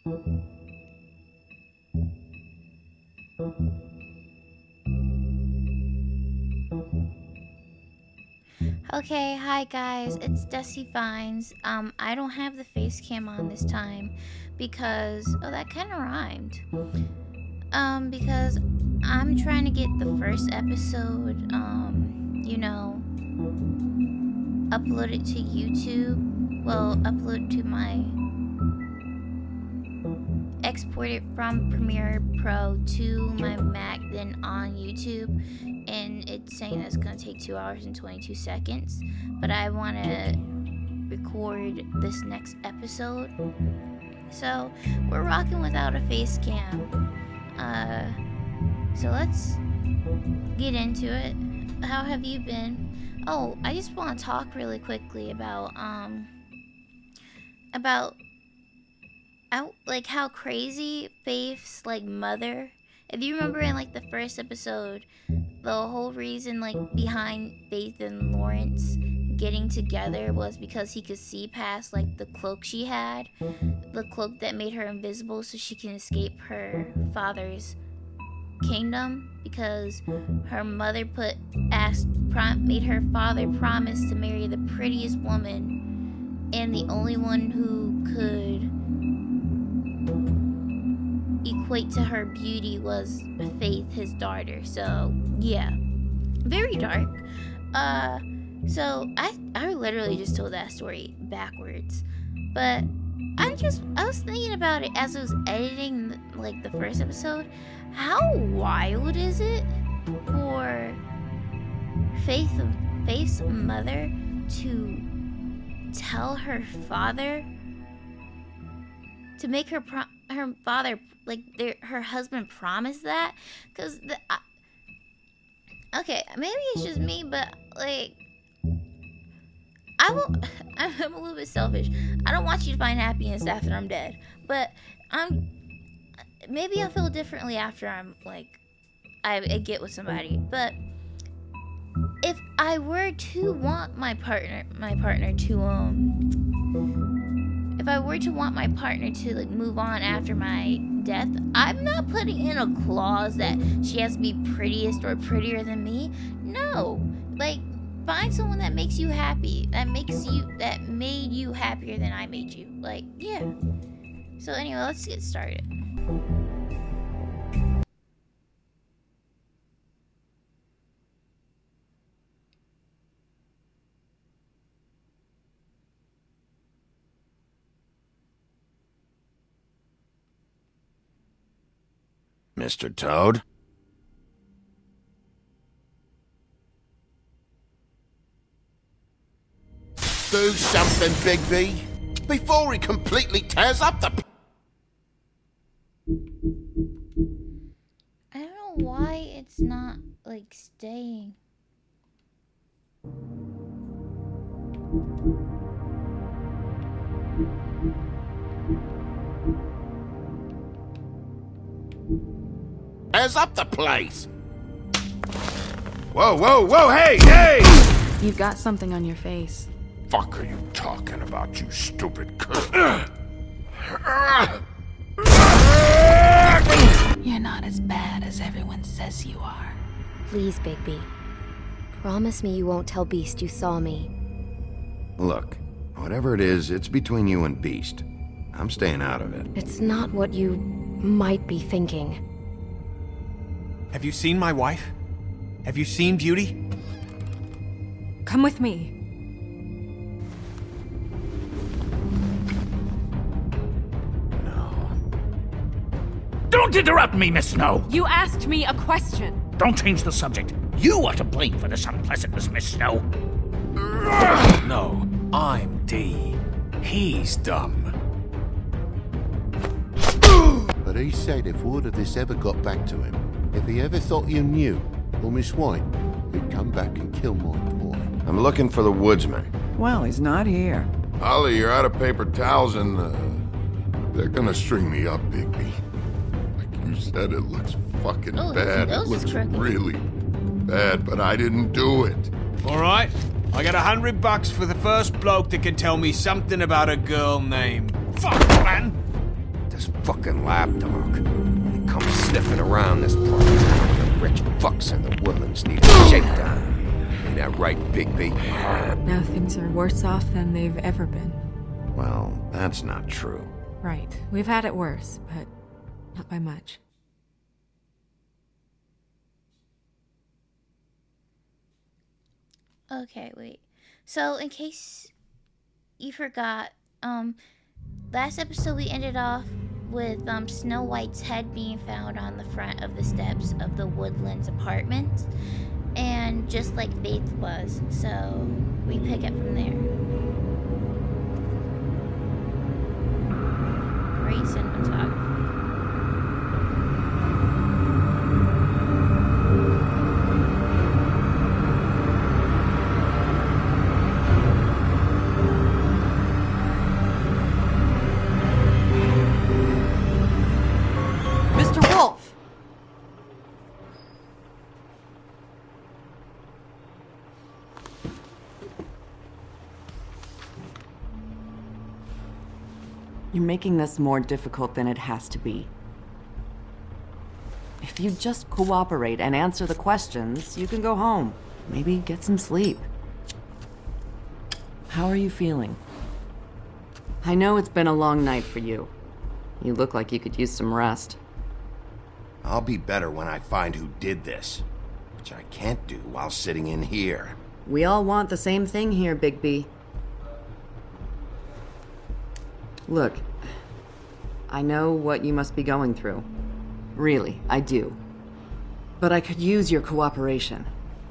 Okay, hi guys, it's Dusty Vines. I don't have the face cam on this time because, oh, that kind of rhymed. Because I'm trying to get the first episode, upload it to YouTube. Well, upload to export it from Premiere Pro to my Mac, then on YouTube. And it's saying that it's gonna take 2 hours and 22 seconds. But I wanna record this next episode. So we're rocking without a face cam. So let's get into it. How have you been? Oh, I just want to talk really quickly about how crazy Faith's like mother. If you remember in like the first episode, the whole reason like behind Faith and Lawrence getting together was because he could see past like the cloak she had, the cloak that made her invisible so she can escape her father's kingdom, because her mother made her father promise to marry the prettiest woman, and the only one who could equate to her beauty was Faith, his daughter. So yeah, very dark. So I literally just told that story backwards, but I was thinking about it as I was editing like the first episode. How wild is it for Faith's mother to tell her father to make her father, like her husband, promise that? Because okay, maybe it's just me, but like I'm a little bit selfish. I don't want you to find happiness after I'm dead, but maybe I'll feel differently after I'm like I get with somebody. But if I were to want my partner to if I were to want my partner to like move on after my death, I'm not putting in a clause that she has to be prettiest or prettier than me. No, like find someone that makes you happy, that made you happier than I made you. Like, yeah. So anyway, let's get started. Mr. Toad? Do something, Bigby, before he completely tears up the... I don't know why it's not like staying. Tears up the place. Whoa, whoa, whoa, hey, hey! You've got something on your face. Fuck are you talking about, you stupid cunt? You're not as bad as everyone says you are. Please, Bigby. Promise me you won't tell Beast you saw me. Look, whatever it is, it's between you and Beast. I'm staying out of it. It's not what you might be thinking. Have you seen my wife? Have you seen Beauty? Come with me. No. Don't interrupt me, Miss Snow! You asked me a question. Don't change the subject. You are to blame for this unpleasantness, Miss Snow. No, I'm D. He's dumb. But he said if word of this ever got back to him, if he ever thought you knew, or Miss White, he'd come back and kill my boy. I'm looking for the woodsman. Well, he's not here. Holly, you're out of paper towels and, they're gonna string me up, Bigby. Like you said, it looks fucking bad. It looks really bad, but I didn't do it. All right, I got $100 for the first bloke that can tell me something about a girl named... Fuck, man! This fucking lapdog. He comes sniffing around this part of town. The rich fucks in the woodlands need a shakedown. Ain't that right, Bigby? Now things are worse off than they've ever been. Well, that's not true. Right. We've had it worse, but not by much. Okay, wait. So, in case you forgot, last episode we ended off with Snow White's head being found on the front of the steps of the Woodlands apartment, and just like Faith was. So, we pick up from there. Great cinematography. You're making this more difficult than it has to be. If you just cooperate and answer the questions, you can go home. Maybe get some sleep. How are you feeling? I know it's been a long night for you. You look like you could use some rest. I'll be better when I find who did this, which I can't do while sitting in here. We all want the same thing here, Bigby. Look, I know what you must be going through. Really, I do. But I could use your cooperation.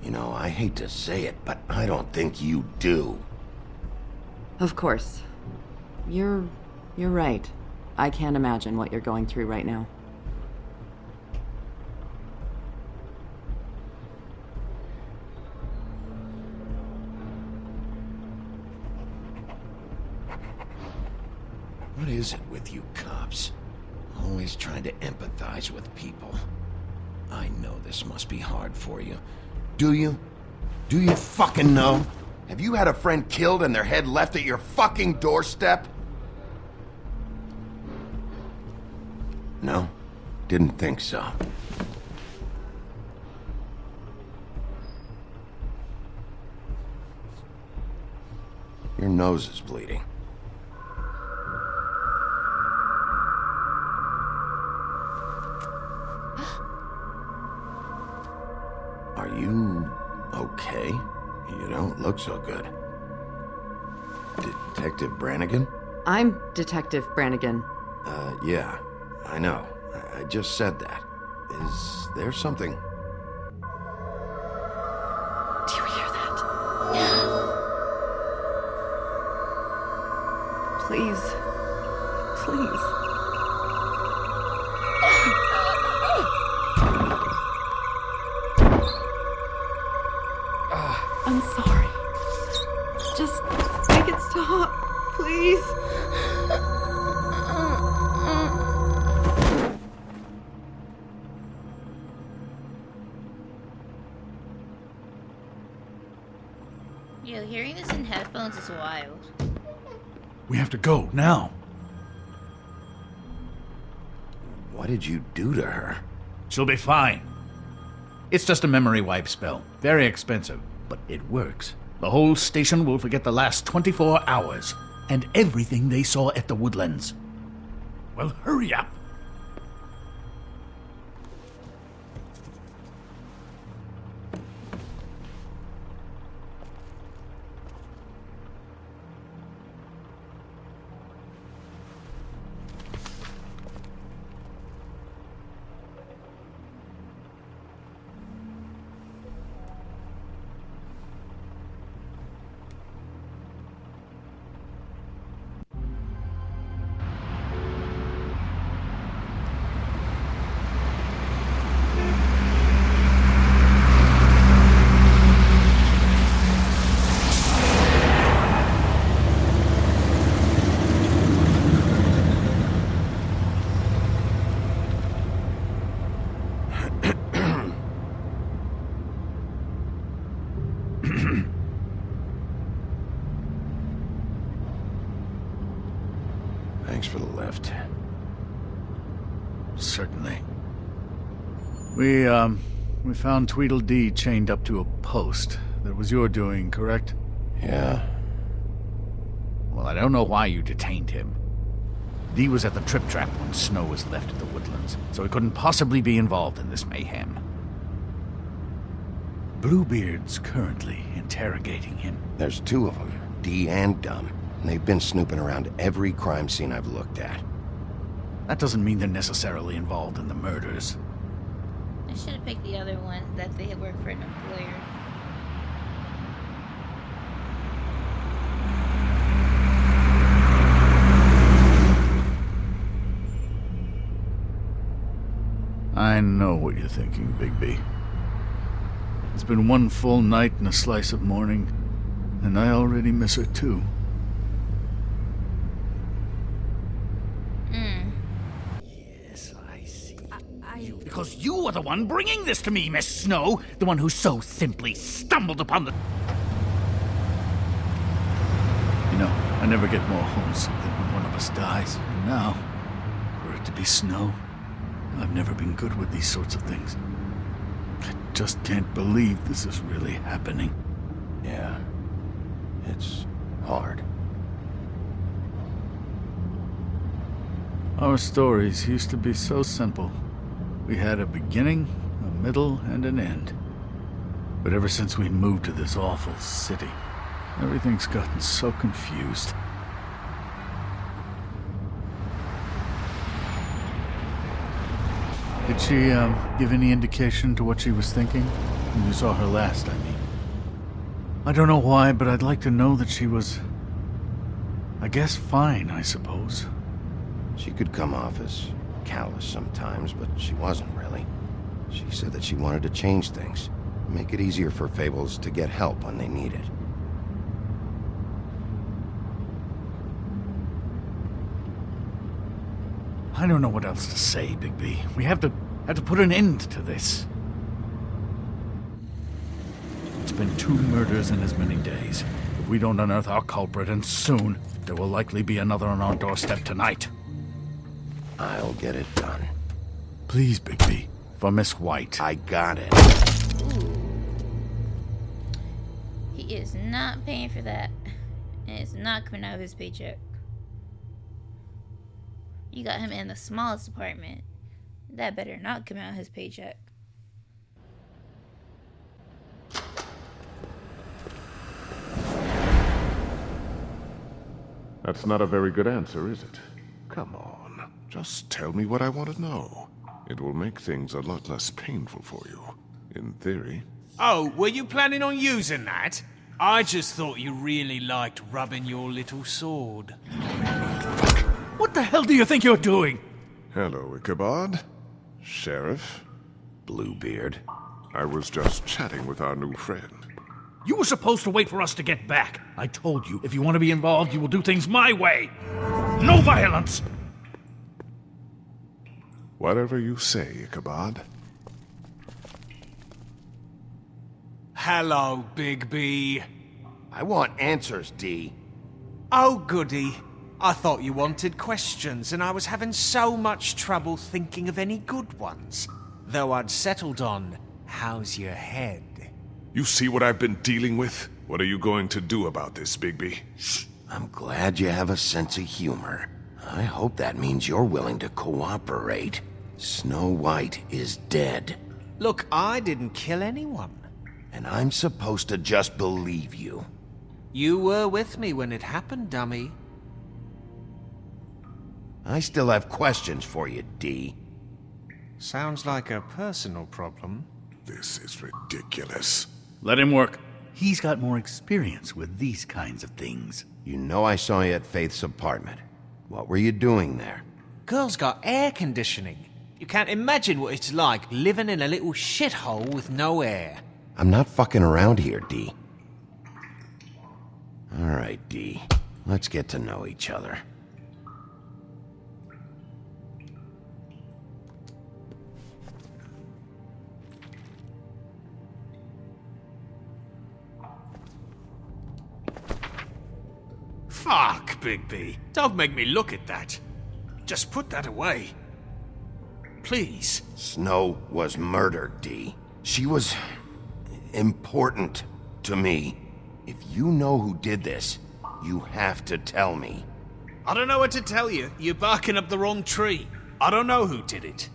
You know, I hate to say it, but I don't think you do. Of course. You're right. I can't imagine what you're going through right now. What is it with you cops? Always trying to empathize with people. I know this must be hard for you. Do you? Do you fucking know? Have you had a friend killed and their head left at your fucking doorstep? No? Didn't think so. Your nose is bleeding. Are you okay? You don't look so good. Detective Brannigan? I'm Detective Brannigan. Yeah, I know. I just said that. Is there something? Do you hear that? Please. Please. I'm sorry. Just make it stop, please. Yo, hearing this in headphones is wild. We have to go, now. What did you do to her? She'll be fine. It's just a memory wipe spell. Very expensive, but it works. The whole station will forget the last 24 hours, and everything they saw at the Woodlands. Well, hurry up. Thanks for the lift. certainly. We found Tweedledee chained up to a post. That was your doing, correct? Yeah. Well, I don't know why you detained him. Dee was at the Trip Trap when Snow was left at the Woodlands, so he couldn't possibly be involved in this mayhem. Bluebeard's currently interrogating him. There's two of them, Dee and Dumb, and they've been snooping around every crime scene I've looked at. That doesn't mean they're necessarily involved in the murders. I should have picked the other one, that they had worked for an employer. I know what you're thinking, Bigby. It's been one full night and a slice of morning, and I already miss her too. Yes, I see. Because you are the one bringing this to me, Miss Snow. The one who so simply stumbled upon the... You know, I never get more homesick than when one of us dies. And now, for it to be Snow, I've never been good with these sorts of things. I just can't believe this is really happening. Yeah. It's hard. Our stories used to be so simple. We had a beginning, a middle, and an end. But ever since we moved to this awful city, everything's gotten so confused. Did she, give any indication to what she was thinking? When you saw her last, I mean. I don't know why, but I'd like to know that she was... I guess fine, I suppose. She could come off as callous sometimes, but she wasn't really. She said that she wanted to change things, make it easier for Fables to get help when they need it. I don't know what else to say, Bigby. We have to put an end to this. It's been 2 murders in as many days. If we don't unearth our culprit, and soon, there will likely be another on our doorstep tonight. I'll get it done. Please, Bigby. For Miss White. I got it. Ooh. He is not paying for that. And it's not coming out of his paycheck. You got him in the smallest apartment. That better not come out of his paycheck. That's not a very good answer, is it? Come on, just tell me what I want to know. It will make things a lot less painful for you, in theory. Oh, were you planning on using that? I just thought you really liked rubbing your little sword. What the hell do you think you're doing? Hello, Ichabod. Sheriff. Bluebeard. I was just chatting with our new friend. You were supposed to wait for us to get back. I told you, if you want to be involved, you will do things my way. No violence! Whatever you say, Ichabod. Hello, Bigby. I want answers, Dee. Oh, goody. I thought you wanted questions, and I was having so much trouble thinking of any good ones. Though I'd settled on, how's your head? You see what I've been dealing with? What are you going to do about this, Bigby? I'm glad you have a sense of humor. I hope that means you're willing to cooperate. Snow White is dead. Look, I didn't kill anyone. And I'm supposed to just believe you. You were with me when it happened, dummy. I still have questions for you, Dee. Sounds like a personal problem. This is ridiculous. Let him work. He's got more experience with these kinds of things. You know I saw you at Faith's apartment. What were you doing there? Girl's got air conditioning. You can't imagine what it's like living in a little shithole with no air. I'm not fucking around here, Dee. All right, Dee. Let's get to know each other. Fuck, Bigby. Don't make me look at that. Just put that away. please. Snow was murdered, Dee. She was important to me. If you know who did this, you have to tell me. I don't know what to tell you. You're barking up the wrong tree. I don't know who did it.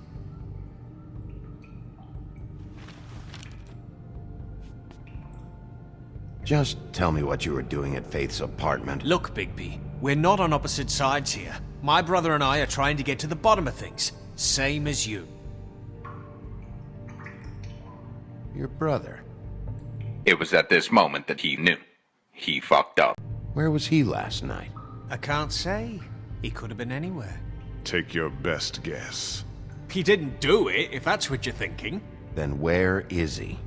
Just tell me what you were doing at Faith's apartment. Look, Bigby, we're not on opposite sides here. My brother and I are trying to get to the bottom of things. Same as you. Your brother? It was at this moment that he knew. He fucked up. Where was he last night? I can't say. He could have been anywhere. Take your best guess. He didn't do it, if that's what you're thinking. Then where is he?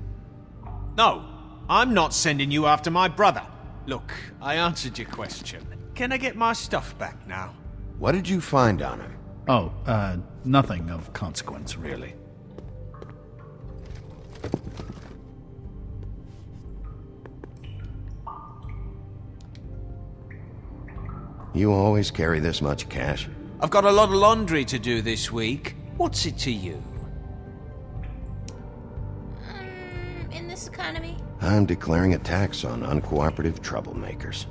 No, I'm not sending you after my brother. Look, I answered your question. Can I get my stuff back now? What did you find on him? Oh, nothing of consequence, really. You always carry this much cash? I've got a lot of laundry to do this week. What's it to you? In this economy? I'm declaring a tax on uncooperative troublemakers.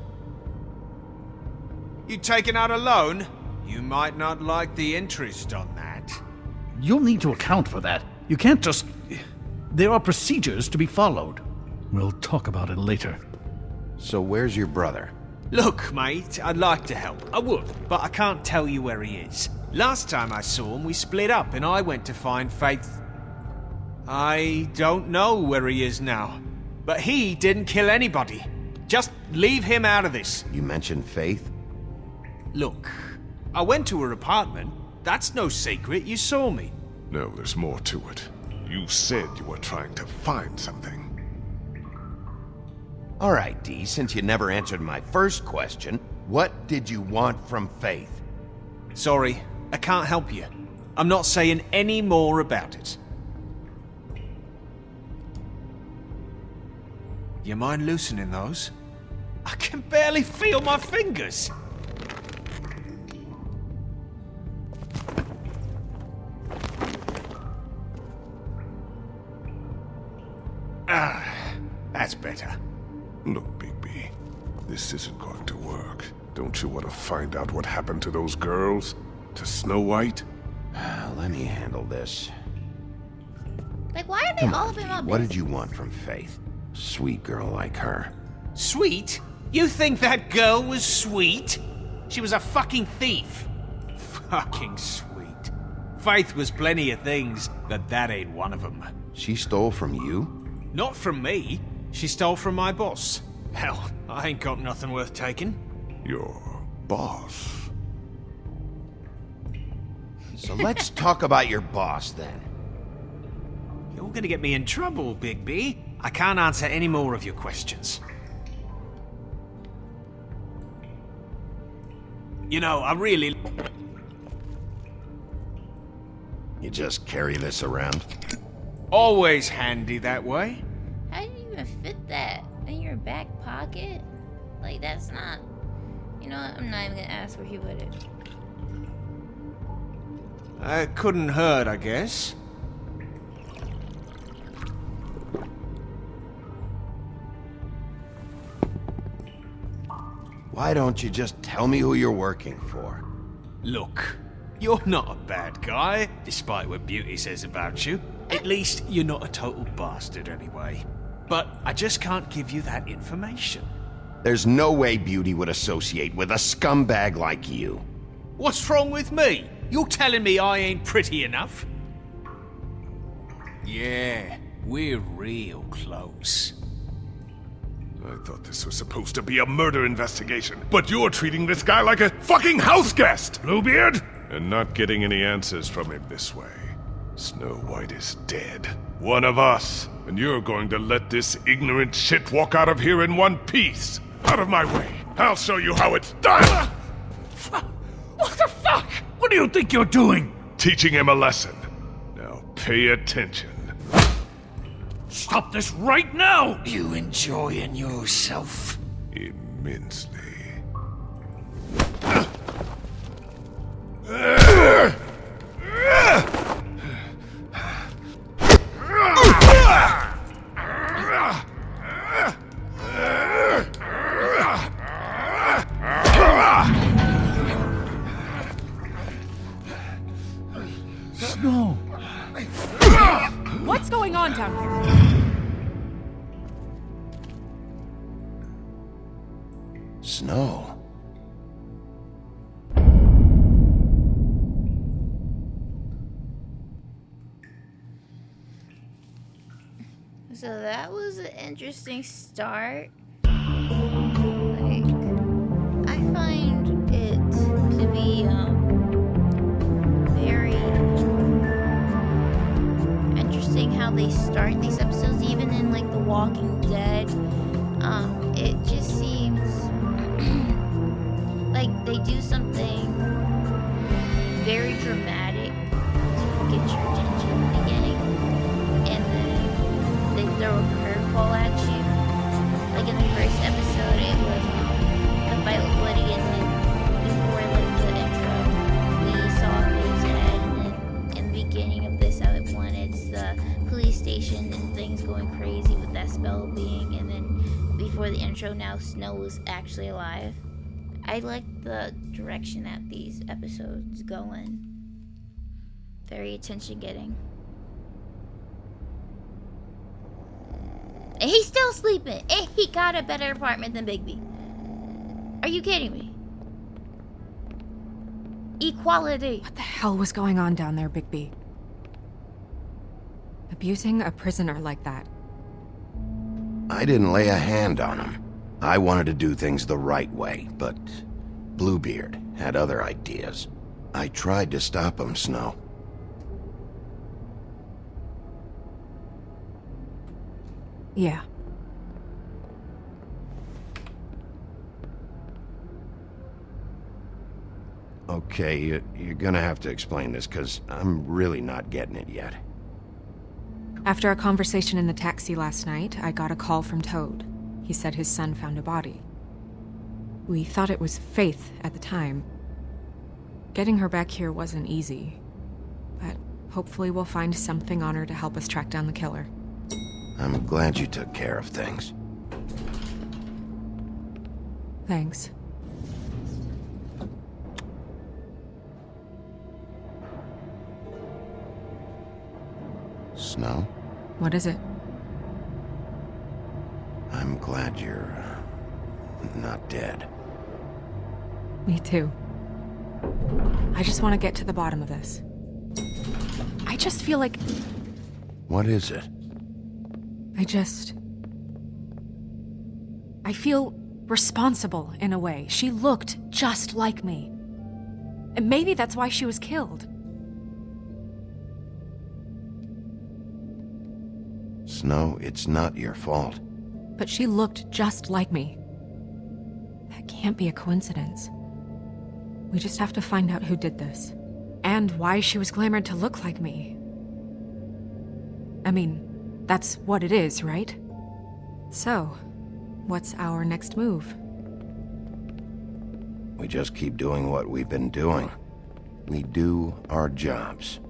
You taking out a loan? You might not like the interest on that. You'll need to account for that. You can't just... There are procedures to be followed. We'll talk about it later. So where's your brother? Look, mate, I'd like to help. I would, but I can't tell you where he is. Last time I saw him, we split up and I went to find Faith. I don't know where he is now. But he didn't kill anybody. Just leave him out of this. You mentioned Faith? Look, I went to her apartment. That's no secret. You saw me. No, there's more to it. You said you were trying to find something. All right, Dee, since you never answered my first question, what did you want from Faith? Sorry, I can't help you. I'm not saying any more about it. You mind loosening those? I can barely feel my fingers. Ah, that's better. Look, Bigby, this isn't going to work. Don't you want to find out what happened to those girls? To Snow White? Let me handle this. Like, why are they all up in my business? What did you want from Faith? Sweet girl like her. Sweet? You think that girl was sweet? She was a fucking thief. Fucking sweet. Faith was plenty of things, but that ain't one of them. She stole from you? Not from me. She stole from my boss. Hell, I ain't got nothing worth taking. Your boss? So let's talk about your boss, then. You're gonna get me in trouble, Bigby. I can't answer any more of your questions. You know, I really... You just carry this around? Always handy that way. How do you even fit that in your back pocket? Like, that's not... You know what? I'm not even gonna ask where he put it. It couldn't hurt, I guess. Why don't you just tell me who you're working for? Look, you're not a bad guy, despite what Beauty says about you. At least, you're not a total bastard anyway. But I just can't give you that information. There's no way Beauty would associate with a scumbag like you. What's wrong with me? You're telling me I ain't pretty enough? Yeah, we're real close. I thought this was supposed to be a murder investigation, but you're treating this guy like a fucking house guest, Bluebeard! And not getting any answers from him this way. Snow White is dead. One of us. And you're going to let this ignorant shit walk out of here in one piece. Out of my way. I'll show you how it's done! What the fuck? What do you think you're doing? Teaching him a lesson. Now pay attention. Stop this right now! You enjoying yourself? Immensely. down here. Snow. So that was an interesting start. Like, I find it to be very interesting how they start these episodes, even in like The Walking Dead. It just seems like they do something very dramatic to get your attention in the beginning, and then they throw a curveball at you. Like in the first episode, it was the fight with Woody, and then before like the intro, we saw Dave's head, and then in the beginning of this one, it's the police station and things going crazy with that spell being, and then before the intro, now Snow is actually alive. I like the direction that these episodes go in. Very attention-getting. And he's still sleeping. And he got a better apartment than Bigby. Are you kidding me? Equality. What the hell was going on down there, Bigby? Abusing a prisoner like that. I didn't lay a hand on him. I wanted to do things the right way, but Bluebeard had other ideas. I tried to stop him, Snow. Yeah. Okay, you're gonna have to explain this, because I'm really not getting it yet. After a conversation in the taxi last night, I got a call from Toad. He said his son found a body. We thought it was Faith at the time. Getting her back here wasn't easy, but hopefully we'll find something on her to help us track down the killer. I'm glad you took care of things. Thanks. Snow? What is it? I'm glad you're not dead. Me too. I just want to get to the bottom of this. I just feel like... What is it? I feel responsible in a way. She looked just like me. And maybe that's why she was killed. Snow, it's not your fault. But she looked just like me. That can't be a coincidence. We just have to find out who did this. And why she was glamored to look like me. I mean, that's what it is, right? So, what's our next move? We just keep doing what we've been doing. We do our jobs.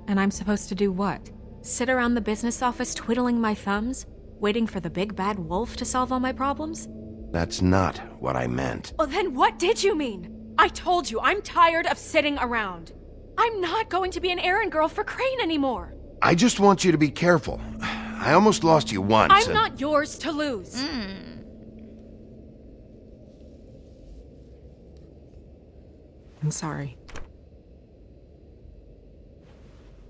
And I'm supposed to do what? Sit around the business office twiddling my thumbs, waiting for the big bad wolf to solve all my problems? That's not what I meant. Well, then what did you mean? I told you, I'm tired of sitting around. I'm not going to be an errand girl for Crane anymore. I just want you to be careful. I almost lost you once. I'm not yours to lose. I'm sorry.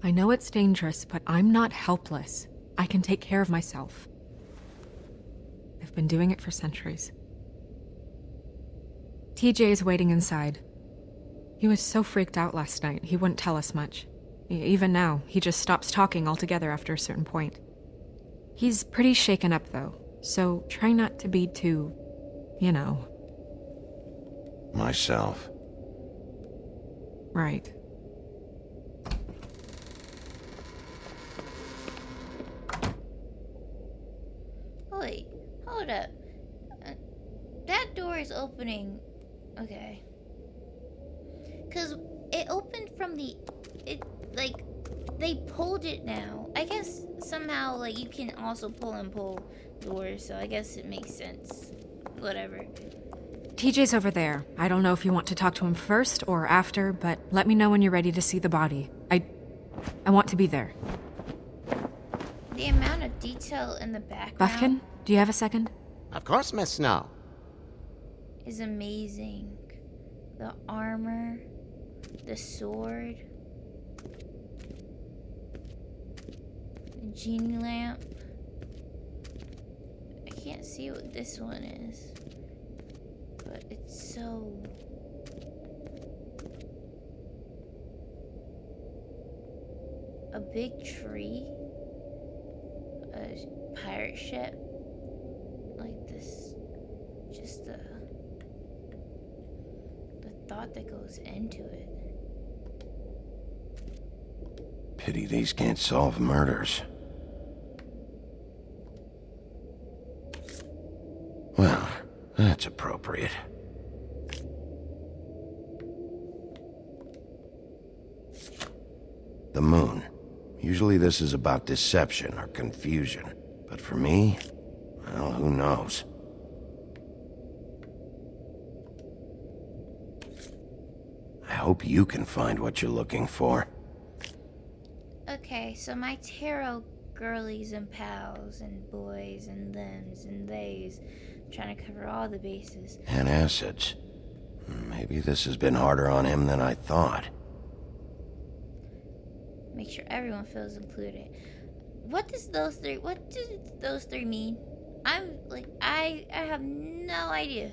I know it's dangerous, but I'm not helpless. I can take care of myself. I've been doing it for centuries. TJ is waiting inside. He was so freaked out last night, he wouldn't tell us much. Even now, he just stops talking altogether after a certain point. He's pretty shaken up, though, so try not to be too, you know. Myself. Right. Wait, hold up. That door is opening. Okay. Because it opened from the... like, they pulled it now. I guess somehow, like, you can also pull and pull doors, so I guess it makes sense. Whatever. TJ's over there. I don't know if you want to talk to him first or after, but let me know when you're ready to see the body. I want to be there. The amount of detail in the background Buffkin, do you have a second? Of course, Miss Snow. is amazing. The armor, the sword, the genie lamp. I can't see what this one is, but it's so... A big tree, a pirate ship, like this, just the thought that goes into it. Pity these can't solve murders. Well, that's appropriate. The moon. Usually this is about deception or confusion. But for me, well, who knows? I hope you can find what you're looking for. Okay, so my tarot girlies and pals and boys and thems and theys, trying to cover all the bases. And acids. Maybe this has been harder on him than I thought. Make sure everyone feels included. What do those three mean? I'm like, I have no idea.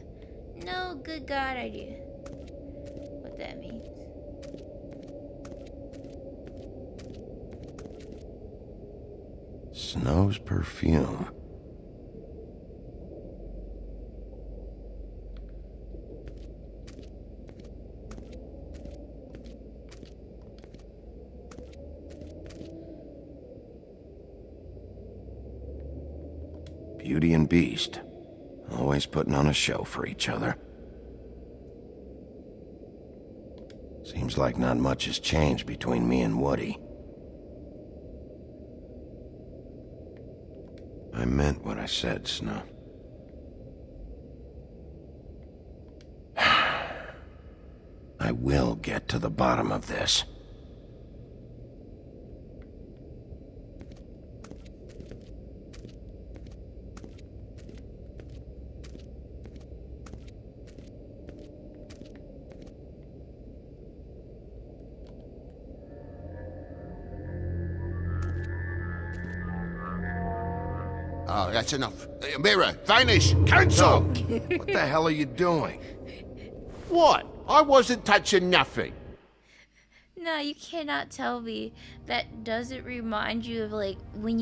No good God idea what that means. Snow's perfume. Beauty and Beast. Always putting on a show for each other. Seems like not much has changed between me and Woody. I meant what I said, Snow. I will get to the bottom of this. Oh, that's enough. Mirror, vanish, cancel! What the hell are you doing? What? I wasn't touching nothing. No, you cannot tell me that doesn't remind you of like when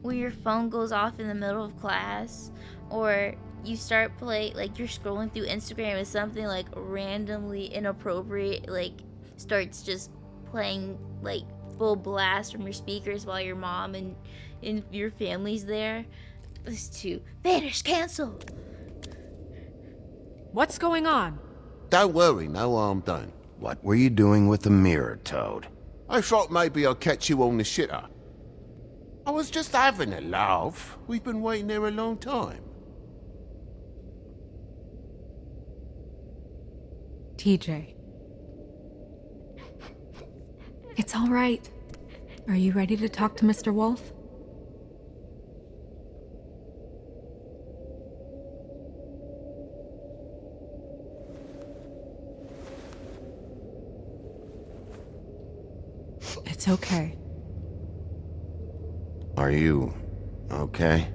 when your phone goes off in the middle of class, or you start playing, like you're scrolling through Instagram and something like randomly inappropriate like starts just playing like full blast from your speakers while your mom and your family's there. This too. Vanish, cancel. What's going on? Don't worry, no harm done. What were you doing with the mirror, Toad? I thought maybe I'd catch you on the shitter. I was just having a laugh. We've been waiting there a long time. TJ. It's all right. Are you ready to talk to Mr. Wolf? It's okay. Are you okay?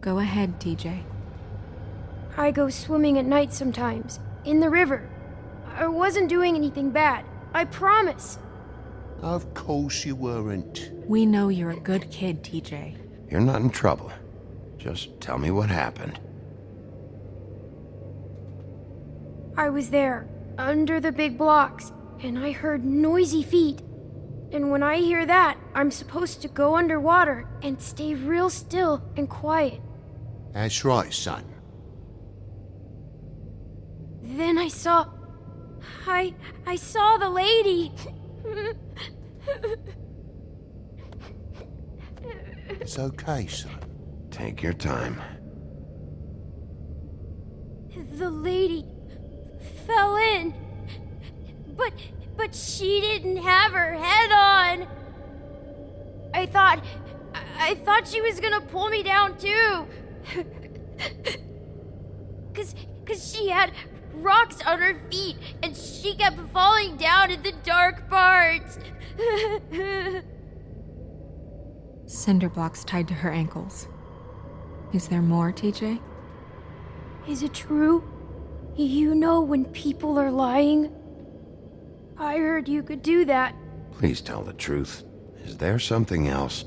Go ahead, TJ. I go swimming at night sometimes, in the river. I wasn't doing anything bad, I promise. Of course you weren't. We know you're a good kid, TJ. You're not in trouble. Just tell me what happened. I was there, under the big blocks, and I heard noisy feet. And when I hear that, I'm supposed to go underwater and stay real still and quiet. That's right, son. Then I saw the lady. It's okay, son. Take your time. The lady fell in. But she didn't have her head on. I thought she was gonna pull me down too. Cause she had rocks on her feet and she kept falling down in the dark parts. Cinder blocks tied to her ankles. Is there more, TJ? Is it true? You know when people are lying? I heard you could do that. Please tell the truth. Is there something else?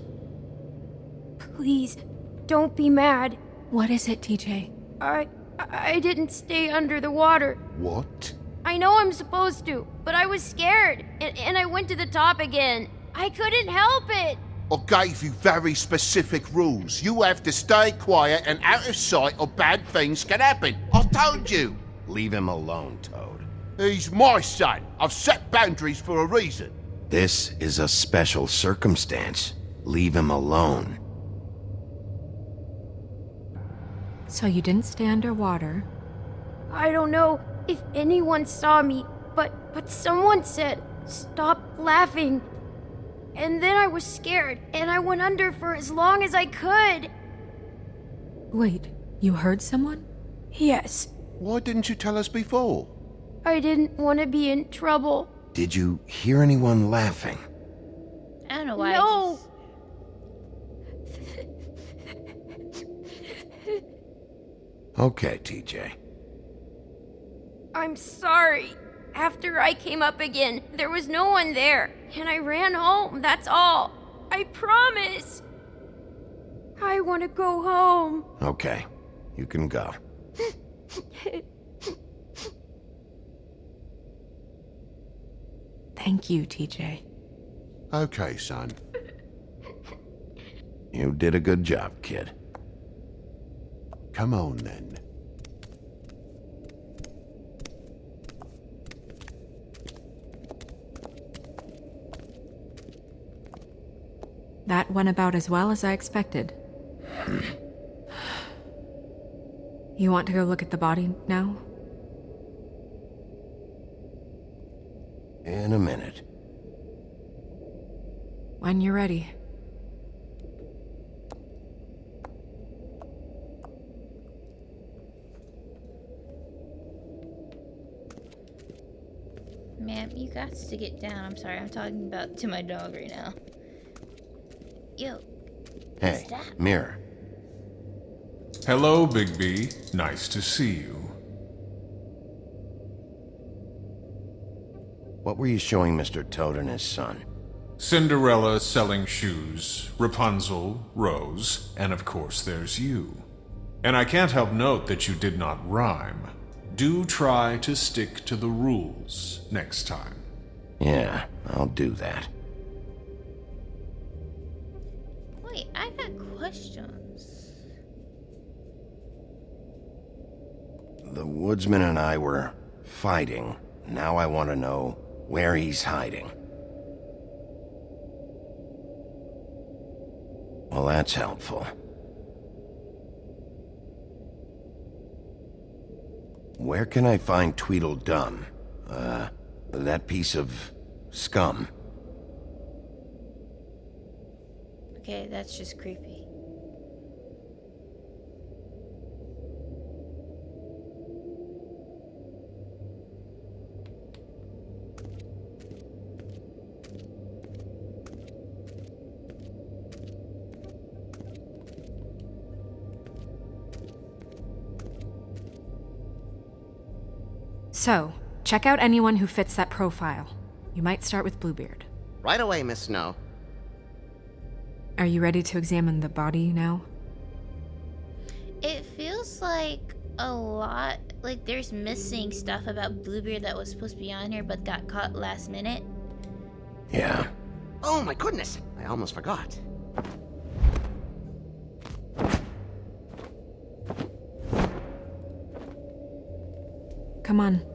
Please, don't be mad. What is it, TJ? I didn't stay under the water. What? I know I'm supposed to, but I was scared, and I went to the top again. I couldn't help it. I gave you very specific rules. You have to stay quiet and out of sight or bad things can happen. I told you. Leave him alone, Toad. He's my son. I've set boundaries for a reason. This is a special circumstance. Leave him alone. So you didn't stay underwater? I don't know if anyone saw me, but someone said, "Stop laughing." And then I was scared, and I went under for as long as I could. Wait, you heard someone? Yes. Why didn't you tell us before? I didn't want to be in trouble. Did you hear anyone laughing? I don't know why. No! Okay, TJ. I'm sorry. After I came up again, there was no one there, and I ran home, that's all. I promise. I want to go home. Okay, you can go. Thank you, TJ. Okay, son. You did a good job, kid. Come on, then. That went about as well as I expected. You want to go look at the body now? In a minute. When you're ready. Ma'am, you got to get down. I'm sorry, I'm talking about to my dog right now. Yo. Hey, Mirror. Hello, Bigby. Nice to see you. What were you showing Mr. Toad and his son? Cinderella selling shoes, Rapunzel, Rose, and of course there's you. And I can't help note that you did not rhyme. Do try to stick to the rules next time. Yeah, I'll do that. Wait, I got questions. The woodsman and I were fighting. Now I want to know where he's hiding. Well, that's helpful. Where can I find Tweedledum? That piece of scum. Okay, that's just creepy. So, check out anyone who fits that profile. You might start with Bluebeard. Right away, Miss Snow. Are you ready to examine the body now? It feels like a lot, like there's missing stuff about Bluebeard that was supposed to be on here but got caught last minute. Yeah. Oh my goodness, I almost forgot. Come on.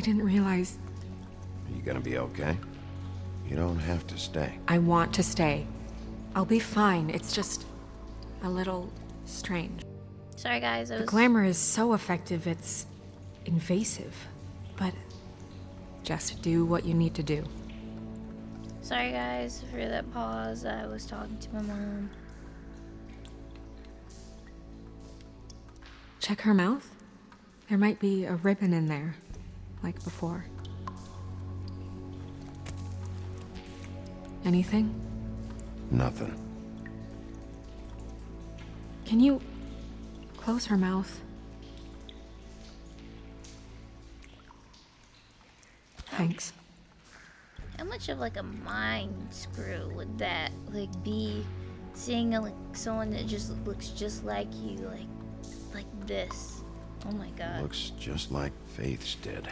didn't realize... Are you gonna be okay? You don't have to stay. I want to stay. I'll be fine. It's just a little strange. Sorry, guys. The glamour is so effective, it's invasive. But just do what you need to do. Sorry, guys, for that pause. I was talking to my mom. Check her mouth. There might be a ribbon in there, like before. Anything? Nothing. Can you close her mouth? Thanks. How much of like a mind screw would that like be? Seeing like someone that just looks just like you, like this. Oh my god. Looks just like Faith's did.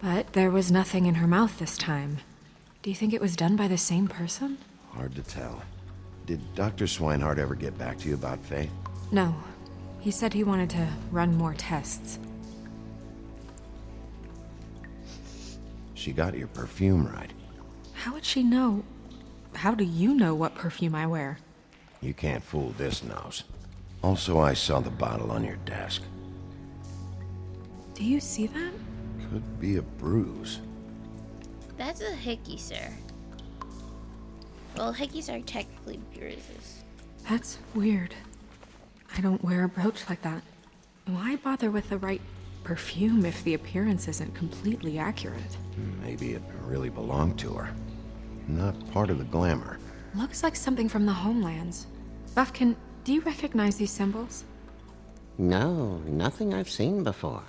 But there was nothing in her mouth this time. Do you think it was done by the same person? Hard to tell. Did Dr. Swinehart ever get back to you about Faith? No. He said he wanted to run more tests. She got your perfume right. How would she know? How do you know what perfume I wear? You can't fool this nose. Also, I saw the bottle on your desk. Do you see that? Could be a bruise. That's a hickey, sir. Well, hickeys are technically bruises. That's weird. I don't wear a brooch like that. Why bother with the right perfume if the appearance isn't completely accurate? Maybe it really belonged to her. Not part of the glamour. Looks like something from the homelands. Buffkin, do you recognize these symbols? No, nothing I've seen before.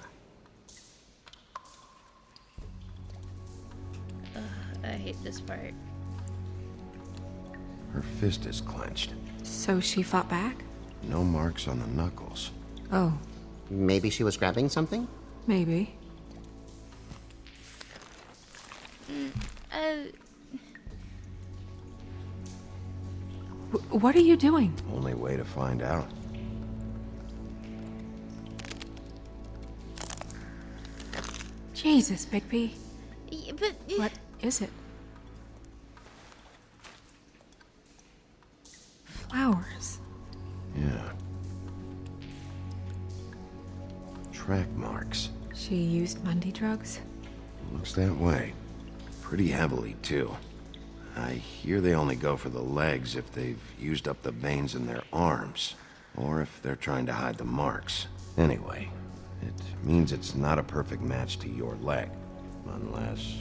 I hate this part. Her fist is clenched. So she fought back? No marks on the knuckles. Oh. Maybe she was grabbing something? Maybe. What are you doing? Only way to find out. Jesus, Bigby. Yeah, but... What is it? Flowers. Yeah. Track marks. She used Mundy drugs? Looks that way. Pretty heavily, too. I hear they only go for the legs if they've used up the veins in their arms, or if they're trying to hide the marks. Anyway, it means it's not a perfect match to your leg, unless...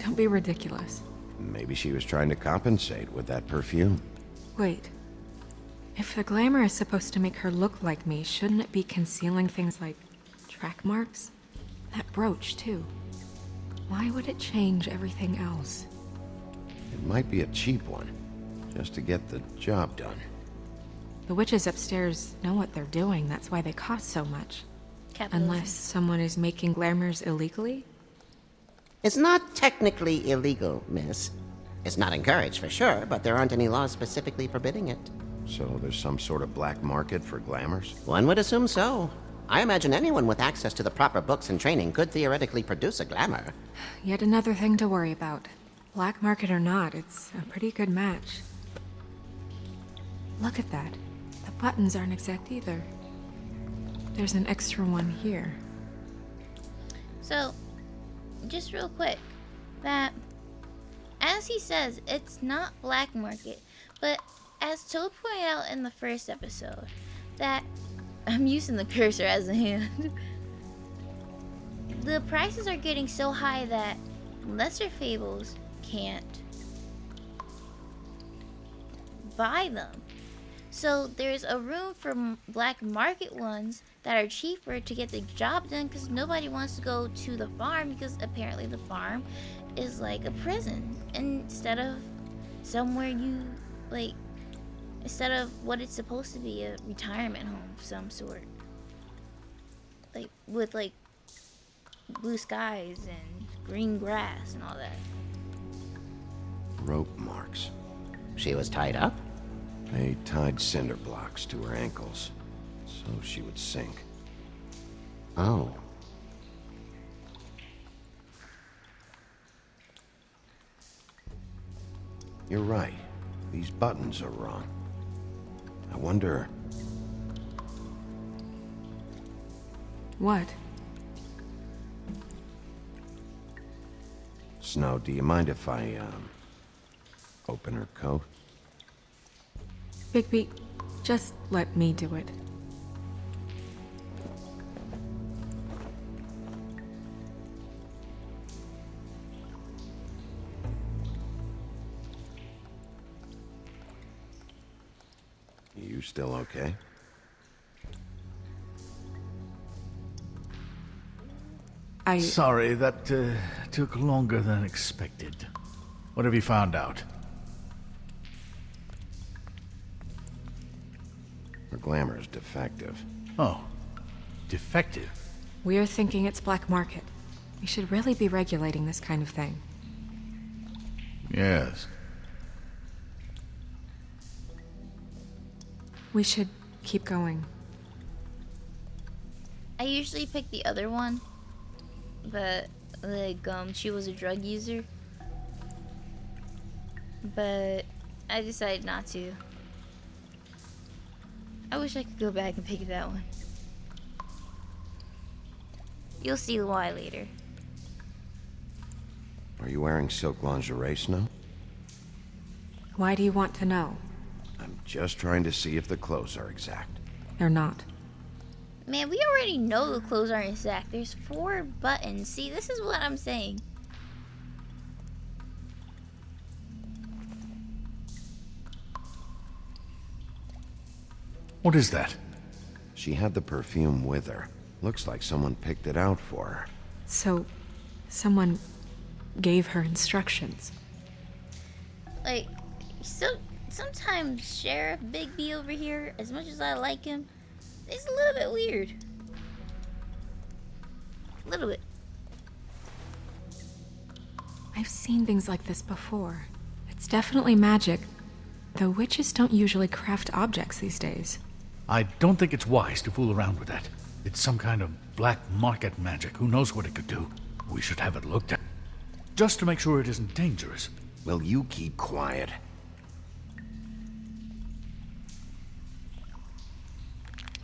Don't be ridiculous. Maybe she was trying to compensate with that perfume. Wait. If the glamour is supposed to make her look like me, shouldn't it be concealing things like track marks? That brooch, too. Why would it change everything else? It might be a cheap one, just to get the job done. The witches upstairs know what they're doing, that's why they cost so much. Capitalism. Unless someone is making glamours illegally? It's not technically illegal, miss. It's not encouraged for sure, but there aren't any laws specifically forbidding it. So there's some sort of black market for glamours? One would assume so. I imagine anyone with access to the proper books and training could theoretically produce a glamour. Yet another thing to worry about. Black market or not, it's a pretty good match. Look at that. The buttons aren't exact either. There's an extra one here. So, just real quick, that, as he says, it's not black market, but as Toad pointed out in the first episode, that, I'm using the cursor as a hand, the prices are getting so high that lesser fables can't buy them. So there's a room for black market ones that are cheaper to get the job done, because nobody wants to go to the farm, because apparently the farm is like a prison instead of somewhere you like, instead of what it's supposed to be, a retirement home of some sort, like with like blue skies and green grass and all that. Rope marks. She was tied up? They tied cinder blocks to her ankles, so she would sink. Oh. You're right. These buttons are wrong. I wonder... What? Snow, do you mind if I, open her coat? Bigby, just let me do it. You still okay? Sorry, that took longer than expected. What have you found out? Her glamour is defective. Oh, defective? We're thinking it's black market. We should really be regulating this kind of thing. Yes. We should keep going. I usually pick the other one, but like she was a drug user, but I decided not to. I wish I could go back and pick that one. You'll see why later. Are you wearing silk lingerie, Snow? Why do you want to know? I'm just trying to see if the clothes are exact. They're not. Man, we already know the clothes aren't exact. There's 4 buttons. See, this is what I'm saying. What is that? She had the perfume with her. Looks like someone picked it out for her. So, someone gave her instructions. Like, sometimes Sheriff Bigby over here, as much as I like him, he's a little bit weird. A little bit. I've seen things like this before. It's definitely magic, though witches don't usually craft objects these days. I don't think it's wise to fool around with that. It's some kind of black market magic. Who knows what it could do? We should have it looked at. Just to make sure it isn't dangerous. Will you keep quiet?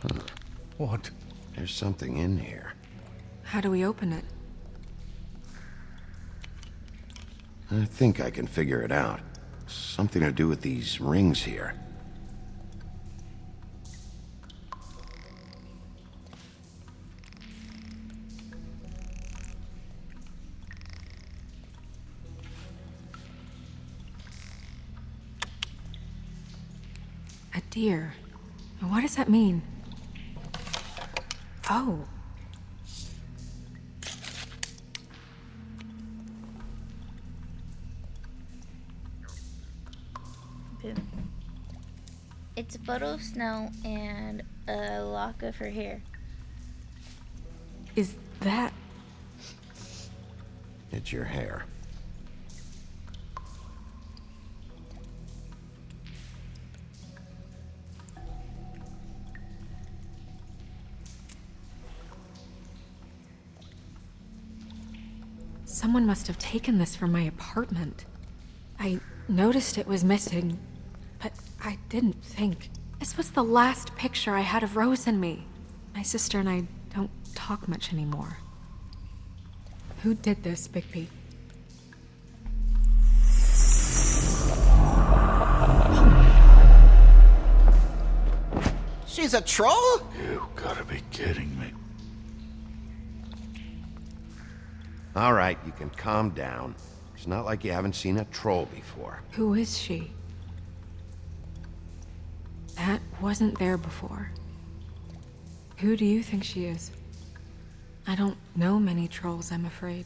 Huh. What? There's something in here. How do we open it? I think I can figure it out. Something to do with these rings here. A deer. What does that mean? Oh. Boom. It's a photo of Snow and a lock of her hair. Is that... It's your hair. Someone must have taken this from my apartment. I noticed it was missing, but I didn't think. This was the last picture I had of Rose and me. My sister and I don't talk much anymore. Who did this, Bigby? She's a troll? You gotta be kidding me. All right, you can calm down. It's not like you haven't seen a troll before. Who is she? That wasn't there before. Who do you think she is? I don't know many trolls, I'm afraid.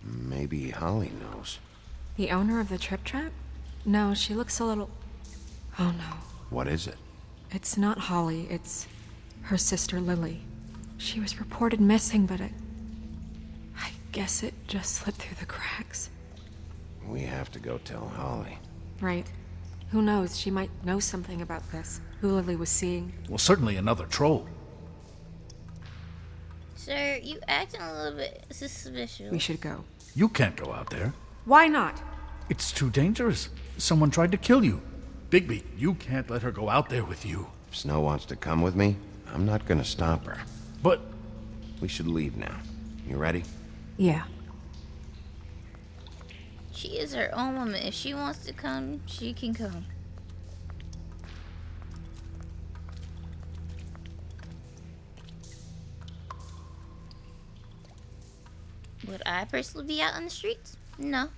Maybe Holly knows. The owner of the Trip Trap? No, she looks a little... Oh no. What is it? It's not Holly, it's her sister Lily. She was reported missing, but I guess it just slipped through the cracks. We have to go tell Holly. Right. Who knows, she might know something about this. Who Lily was seeing. Well, certainly another troll. Sir, you acting a little bit suspicious. We should go. You can't go out there. Why not? It's too dangerous. someone tried to kill you. Bigby, you can't let her go out there with you. If Snow wants to come with me, I'm not gonna stop her. But... we should leave now. You ready? Yeah. She is her own woman. If she wants to come, she can come. Would I personally be out on the streets? No.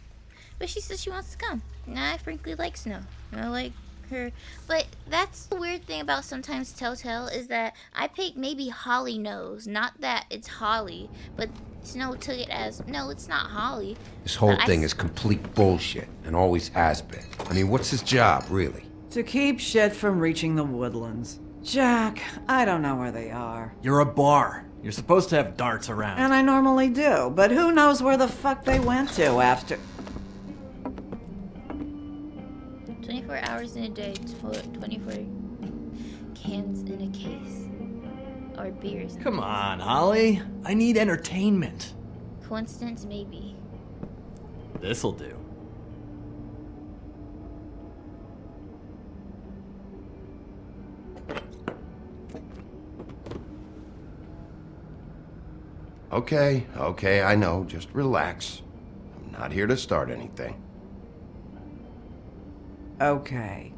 But she says she wants to come. And I frankly like Snow. I like her. But that's the weird thing about sometimes Telltale is that I think maybe Holly knows. Not that it's Holly, but Snow took it as, no, it's not Holly. This whole thing is complete bullshit, and always has been. I mean, what's his job, really? To keep shit from reaching the woodlands. Jack, I don't know where they are. You're a bar. You're supposed to have darts around. And I normally do, but who knows where the fuck they went to after... 24 hours in a day, 24 cans in a case. Or beers. Come on, Holly. I need entertainment. Coincidence, maybe. This'll do. Okay, I know. Just relax. I'm not here to start anything. Okay.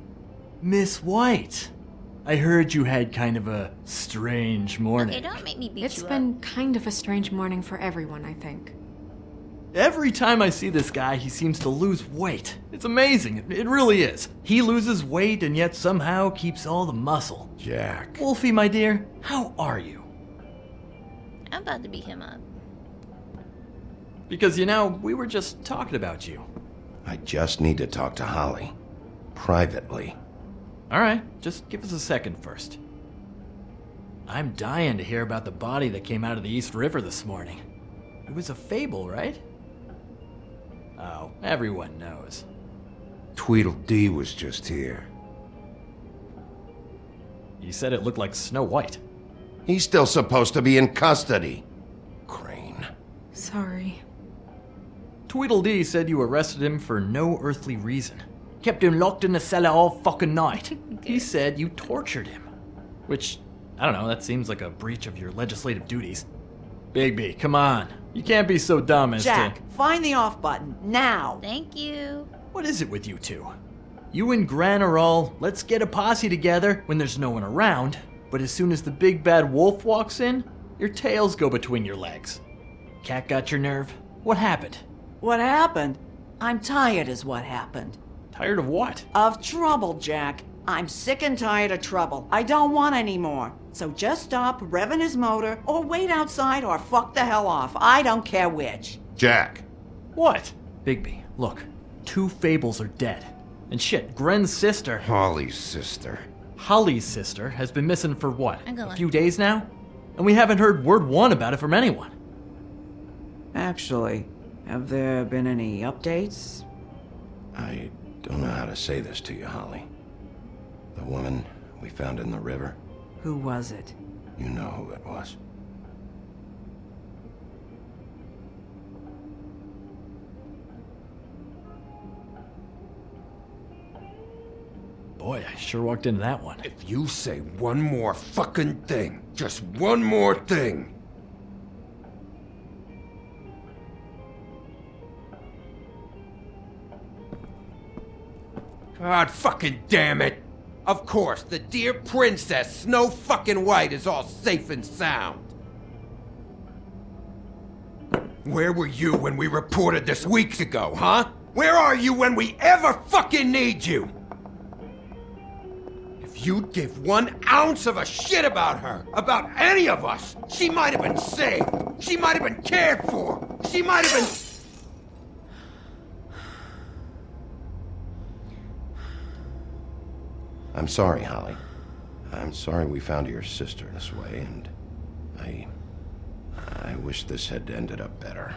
Miss White, I heard you had kind of a strange morning. Okay, don't make me beat you up. It's been kind of a strange morning for everyone, I think. Every time I see this guy, he seems to lose weight. It's amazing. It really is. He loses weight and yet somehow keeps all the muscle. Jack. Wolfie, my dear, how are you? I'm about to beat him up. Because, you know, we were just talking about you. I just need to talk to Holly. Privately. Alright, just give us a second first. I'm dying to hear about the body that came out of the East River this morning. It was a fable, right? Oh, everyone knows. Tweedledee was just here. You said it looked like Snow White. He's still supposed to be in custody. Crane. Sorry. Tweedledee said you arrested him for no earthly reason. Kept him locked in the cellar all fucking night. He said you tortured him. Which, I don't know, that seems like a breach of your legislative duties. Bigby, come on. You can't be so dumb as Jack, find the off button, now! Thank you. What is it with you two? You and Gran are all, let's get a posse together when there's no one around, but as soon as the big bad wolf walks in, your tails go between your legs. Cat got your nerve? What happened? What happened? I'm tired is what happened. Tired of what? Of trouble, Jack. I'm sick and tired of trouble. I don't want any more. So just stop revving his motor, or wait outside, or fuck the hell off. I don't care which. Jack. What? Bigby, look. 2 fables are dead. And shit, Gren's sister... Holly's sister. Holly's sister has been missing for what? A few days now? And we haven't heard word one about it from anyone. Actually, have there been any updates? I don't know how to say this to you, Holly. The woman we found in the river. Who was it? You know who it was. Boy, I sure walked into that one. If you say one more fucking thing, just one more thing. God fucking damn it! Of course, the dear princess, Snow fucking White, is all safe and sound. Where were you when we reported this weeks ago, huh? Where are you when we ever fucking need you? If you'd give 1 ounce of a shit about her, about any of us, she might have been saved. She might have been cared for. She might have been... I'm sorry, Holly. I'm sorry we found your sister this way, and I wish this had ended up better.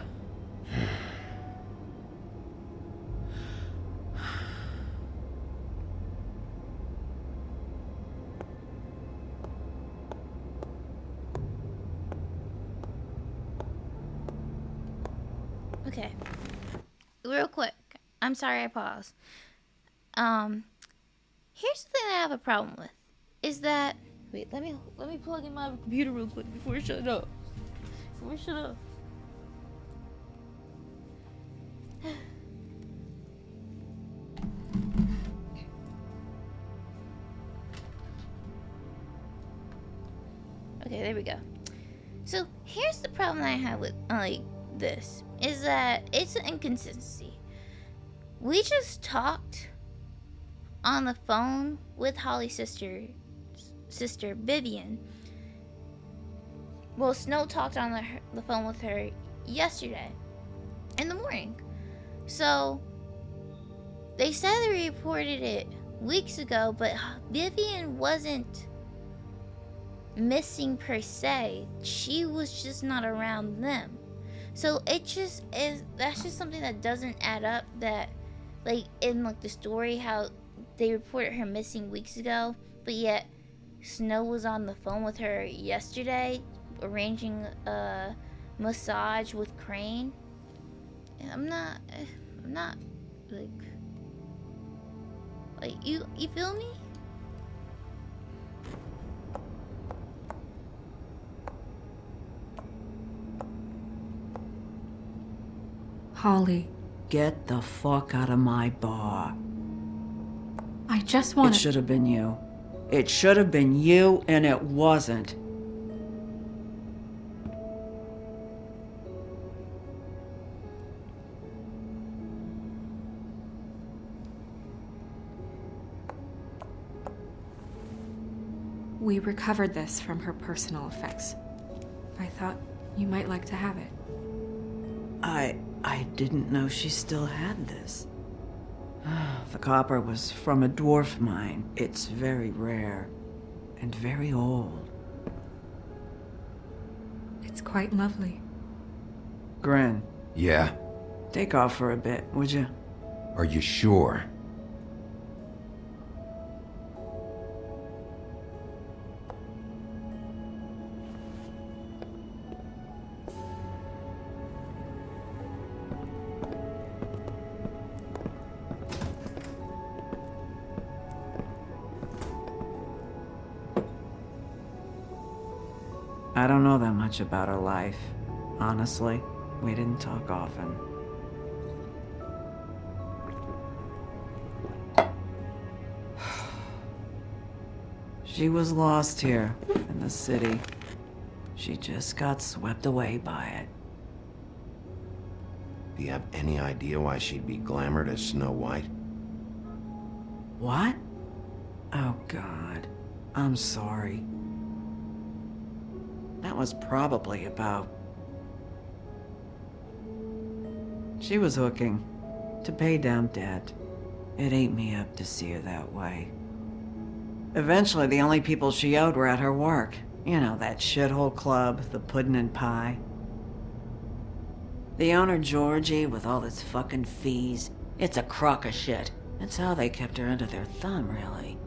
Okay. Real quick. I'm sorry I paused. Here's the thing that I have a problem with. Is that... Wait, let me plug in my computer real quick before I shut up. Okay, there we go. So here's the problem I have with this, is that it's an inconsistency. We just talked on the phone with Holly's sister Vivian. Well, Snow talked on the phone with her yesterday in the morning. So they said they reported it weeks ago, but Vivian wasn't missing per se. She was just not around them. So it just is, that's just something that doesn't add up, that like in like the story how they reported her missing weeks ago, but yet Snow was on the phone with her yesterday arranging a massage with Crane. And I'm not like you feel me? Holly. Get the fuck out of my bar. I just want It should have been you. It should have been you, and it wasn't. We recovered this from her personal effects. I thought you might like to have it. I didn't know she still had this. The copper was from a dwarf mine. It's very rare and very old. It's quite lovely. Gren, Yeah? take off for a bit, would you? Are you sure? I don't know that much about her life. Honestly, we didn't talk often. She was lost here in the city. She just got swept away by it. Do you have any idea why she'd be glamored as Snow White? What? Oh, God. I'm sorry. That was probably about... She was hooking to pay down debt. It ate me up to see her that way. Eventually, the only people she owed were at her work. You know, that shithole club, the Puddin' and Pie. The owner, Georgie, with all his fucking fees, it's a crock of shit. That's how they kept her under their thumb, really.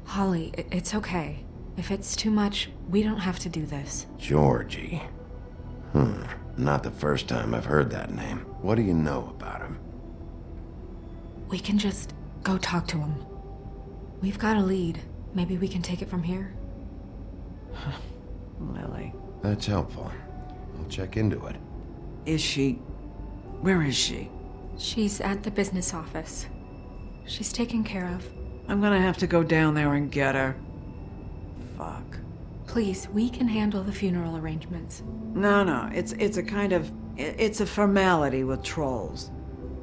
Holly, it's okay. If it's too much, we don't have to do this. Georgie. Not the first time I've heard that name. What do you know about him? We can just go talk to him. We've got a lead. Maybe we can take it from here? Lily. That's helpful. I'll check into it. Is she... Where is she? She's at the business office. She's taken care of. I'm gonna have to go down there and get her. Fuck. Please, we can handle the funeral arrangements. No, it's a kind of... It's a formality with trolls.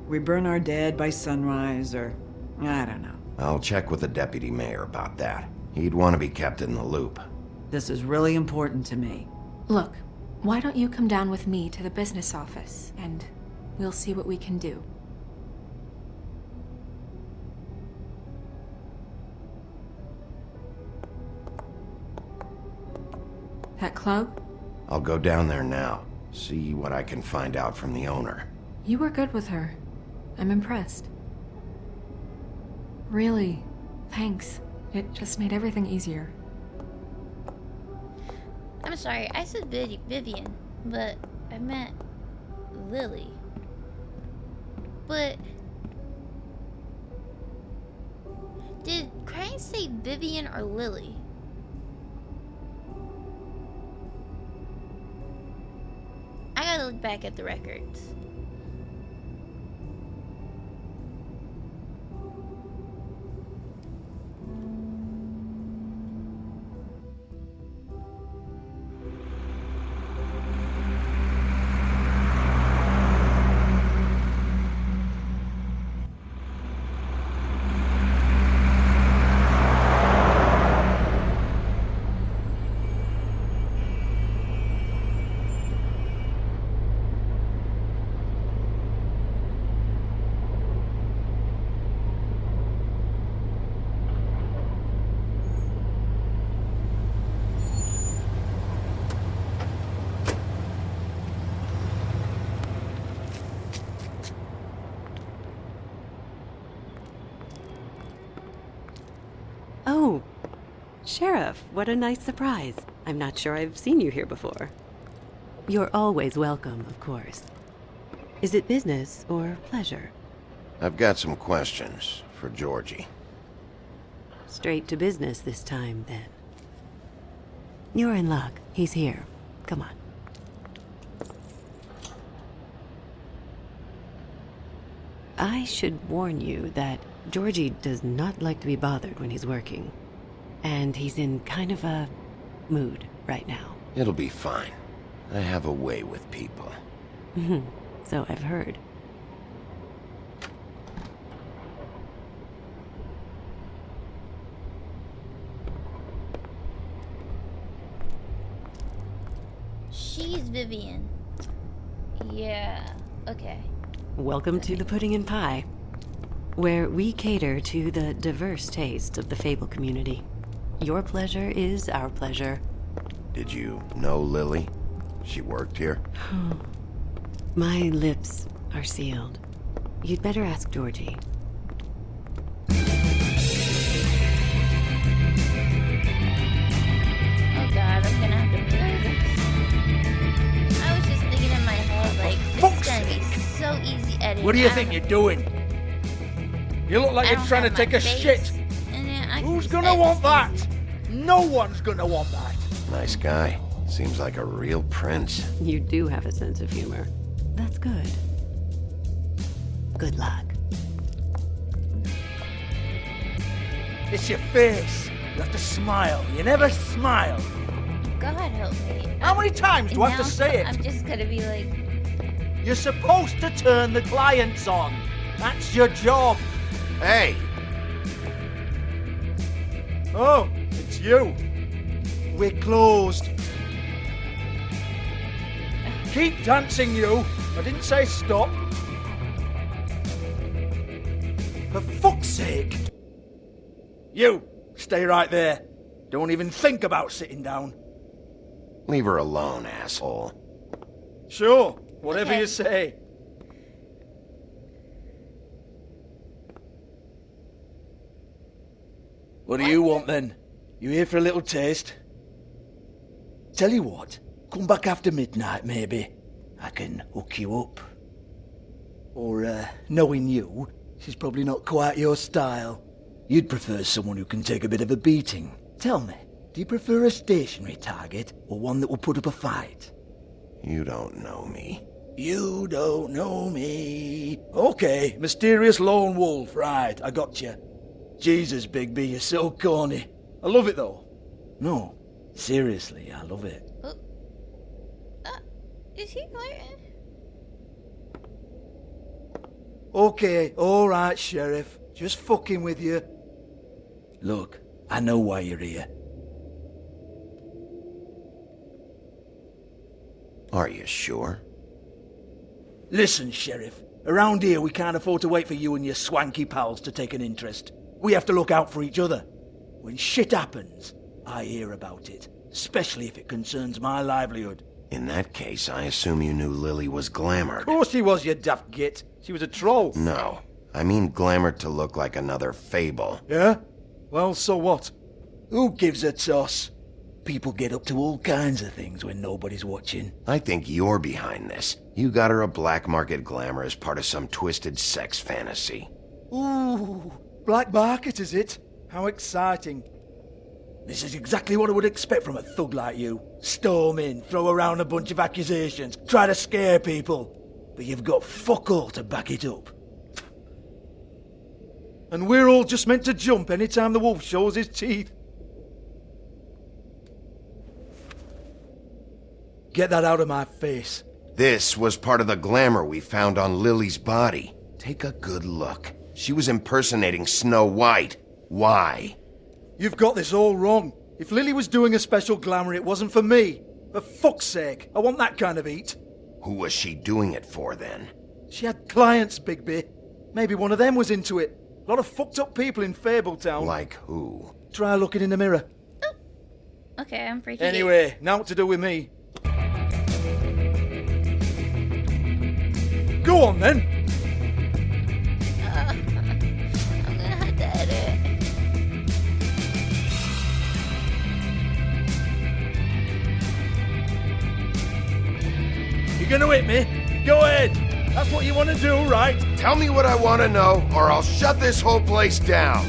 We burn our dead by sunrise, or... I don't know. I'll check with the deputy mayor about that. He'd want to be kept in the loop. This is really important to me. Look, why don't you come down with me to the business office, and we'll see what we can do. That club? I'll go down there now. See what I can find out from the owner. You were good with her. I'm impressed. Really, thanks. It just made everything easier. I'm sorry, I said Vivian, but I meant Lily. But did Crane say Vivian or Lily? I gotta look back at the records. Oh, Sheriff, what a nice surprise. I'm not sure I've seen you here before. You're always welcome, of course. Is it business or pleasure? I've got some questions for Georgie. Straight to business this time, then. You're in luck. He's here. Come on. I should warn you that Georgie does not like to be bothered when he's working. And he's in kind of a mood right now. It'll be fine. I have a way with people. So I've heard. She's Vivian. Yeah, okay. Welcome to the Pudding and Pie, where we cater to the diverse tastes of the Fable community. Your pleasure is our pleasure. Did you know Lily? She worked here? My lips are sealed. You'd better ask Georgie. Oh god, I'm gonna have to play this. I was just thinking in my head, like, this is gonna be so easy editing. What do you think you're doing? You look like you're trying to take a shit. Who's gonna want that? No one's gonna want that. Nice guy. Seems like a real prince. You do have a sense of humor. That's good. Good luck. It's your face. You have to smile. You never smile. God help me. How many times do I have to say it? I'm just gonna be like... You're supposed to turn the clients on. That's your job. Hey! Oh, it's you. We're closed. Keep dancing, you. I didn't say stop. For fuck's sake. You, stay right there. Don't even think about sitting down. Leave her alone, asshole. Sure, whatever you say. What do you want then? You here for a little taste? Tell you what, come back after midnight maybe. I can hook you up. Or, knowing you, she's probably not quite your style. You'd prefer someone who can take a bit of a beating. Tell me, do you prefer a stationary target or one that will put up a fight? You don't know me. You don't know me. Okay, mysterious lone wolf, right, I got you. Jesus, Bigby, you're so corny. I love it though. No, seriously, I love it. Is he flirting? Okay, alright, Sheriff. Just fucking with you. Look, I know why you're here. Are you sure? Listen, Sheriff. Around here, we can't afford to wait for you and your swanky pals to take an interest. We have to look out for each other. When shit happens, I hear about it. Especially if it concerns my livelihood. In that case, I assume you knew Lily was glamored. Of course she was, you daft git. She was a troll. No. I mean glamored to look like another Fable. Yeah? Well, so what? Who gives a toss? People get up to all kinds of things when nobody's watching. I think you're behind this. You got her a black market glamour as part of some twisted sex fantasy. Ooh, black market is it? How exciting. This is exactly what I would expect from a thug like you. Storm in, throw around a bunch of accusations, try to scare people. But you've got fuck all to back it up. And we're all just meant to jump anytime the wolf shows his teeth. Get that out of my face. This was part of the glamour we found on Lily's body. Take a good look. She was impersonating Snow White. Why? You've got this all wrong. If Lily was doing a special glamour, it wasn't for me. For fuck's sake, I want that kind of eat. Who was she doing it for, then? She had clients, Bigby. Maybe one of them was into it. A lot of fucked up people in Fabletown. Like who? Try looking in the mirror. Okay, I'm freaking Anyway, now what to do with me. Go on, then. I'm gonna have to edit. You're gonna hit me? Go ahead. That's what you want to do, right? Tell me what I want to know, or I'll shut this whole place down.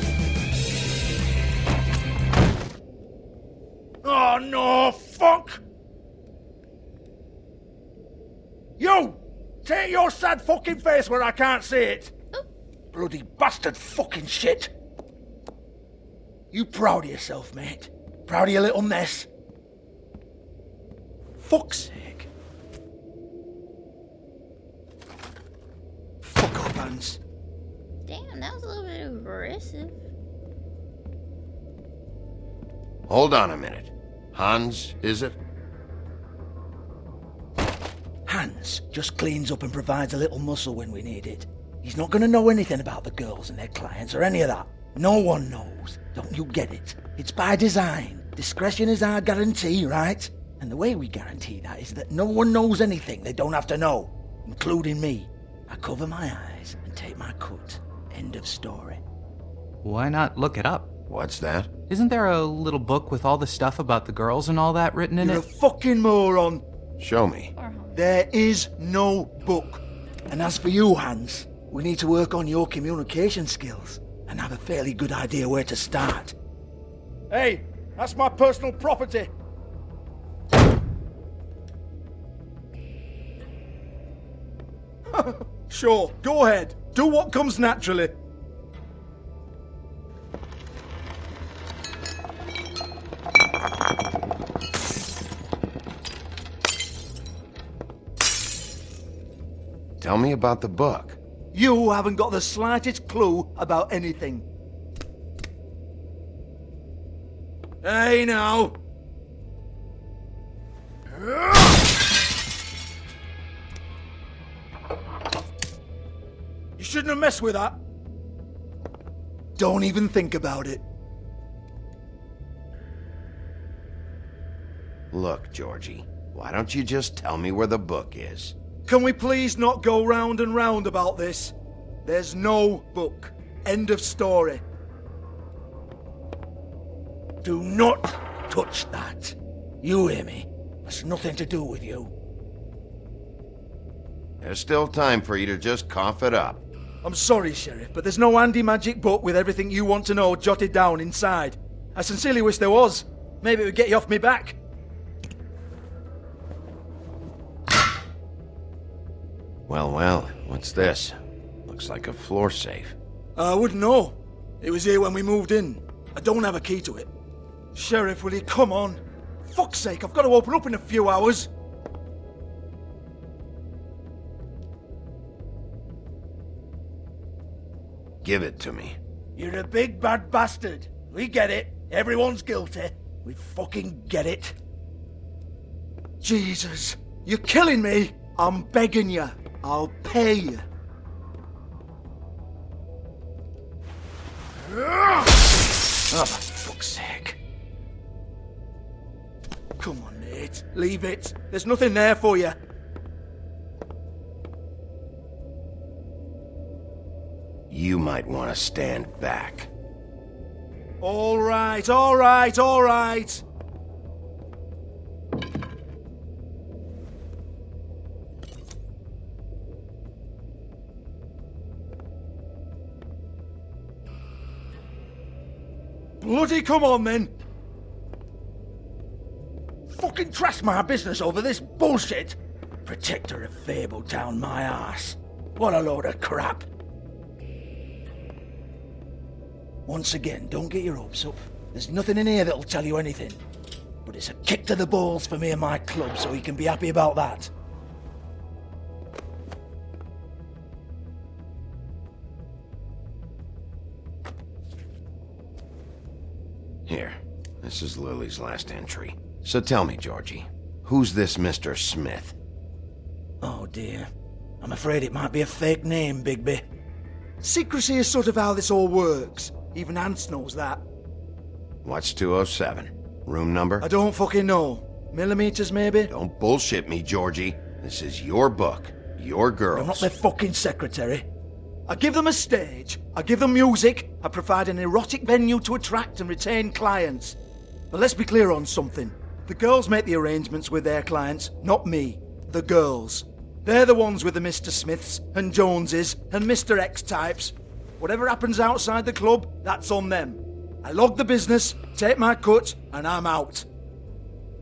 Oh, no, fuck! You! Take your sad fucking face where I can't see it! Bloody bastard fucking shit! You proud of yourself, mate? Proud of your little mess? Fuck's sake. Fuck off, Hans. Damn, that was a little bit aggressive. Hold on a minute. Hans, is it? Hans just cleans up and provides a little muscle when we need it. He's not gonna know anything about the girls and their clients or any of that. No one knows. Don't you get it? It's by design. Discretion is our guarantee, right? And the way we guarantee that is that no one knows anything they don't have to know, including me. I cover my eyes and take my cut. End of story. Why not look it up? What's that? Isn't there a little book with all the stuff about the girls and all that written in You're it? a fucking moron. Show me. There is no book. And as for you, Hans, we need to work on your communication skills and have a fairly good idea where to start. Hey, that's my personal property. Sure, go ahead. Do what comes naturally. Tell me about the book. You haven't got the slightest clue about anything. Hey, now. You shouldn't have messed with that. Don't even think about it. Look, Georgie, why don't you just tell me where the book is? Can we please not go round and round about this? There's no book. End of story. Do not touch that. You hear me? That's nothing to do with you. There's still time for you to just cough it up. I'm sorry, Sheriff, but there's no handy magic book with everything you want to know jotted down inside. I sincerely wish there was. Maybe it would get you off me back. Well, what's this? Looks like a floor safe. I wouldn't know. It was here when we moved in. I don't have a key to it. Sheriff, will you come on? Fuck's sake, I've got to open up in a few hours. Give it to me. You're a big bad bastard. We get it. Everyone's guilty. We fucking get it. Jesus, you're killing me. I'm begging you. I'll pay you. Oh, for fuck's sake. Come on, Nate. Leave it. There's nothing there for you. You might want to stand back. All right, all right, all right. Bloody come on, then! Fucking trash my business over this bullshit! Protector of Fabletown, my ass. What a load of crap. Once again, don't get your hopes up. There's nothing in here that'll tell you anything. But it's a kick to the balls for me and my club, so you can be happy about that. Here, this is Lily's last entry. So tell me, Georgie, who's this Mr. Smith? Oh dear. I'm afraid it might be a fake name, Bigby. Secrecy is sort of how this all works. Even Hans knows that. What's 207? Room number? I don't fucking know. Millimeters, maybe? Don't bullshit me, Georgie. This is your book. Your girls. I'm not their fucking secretary. I give them a stage, I give them music, I provide an erotic venue to attract and retain clients. But let's be clear on something. The girls make the arrangements with their clients, not me. The girls. They're the ones with the Mr. Smiths, and Joneses, and Mr. X types. Whatever happens outside the club, that's on them. I log the business, take my cut, and I'm out.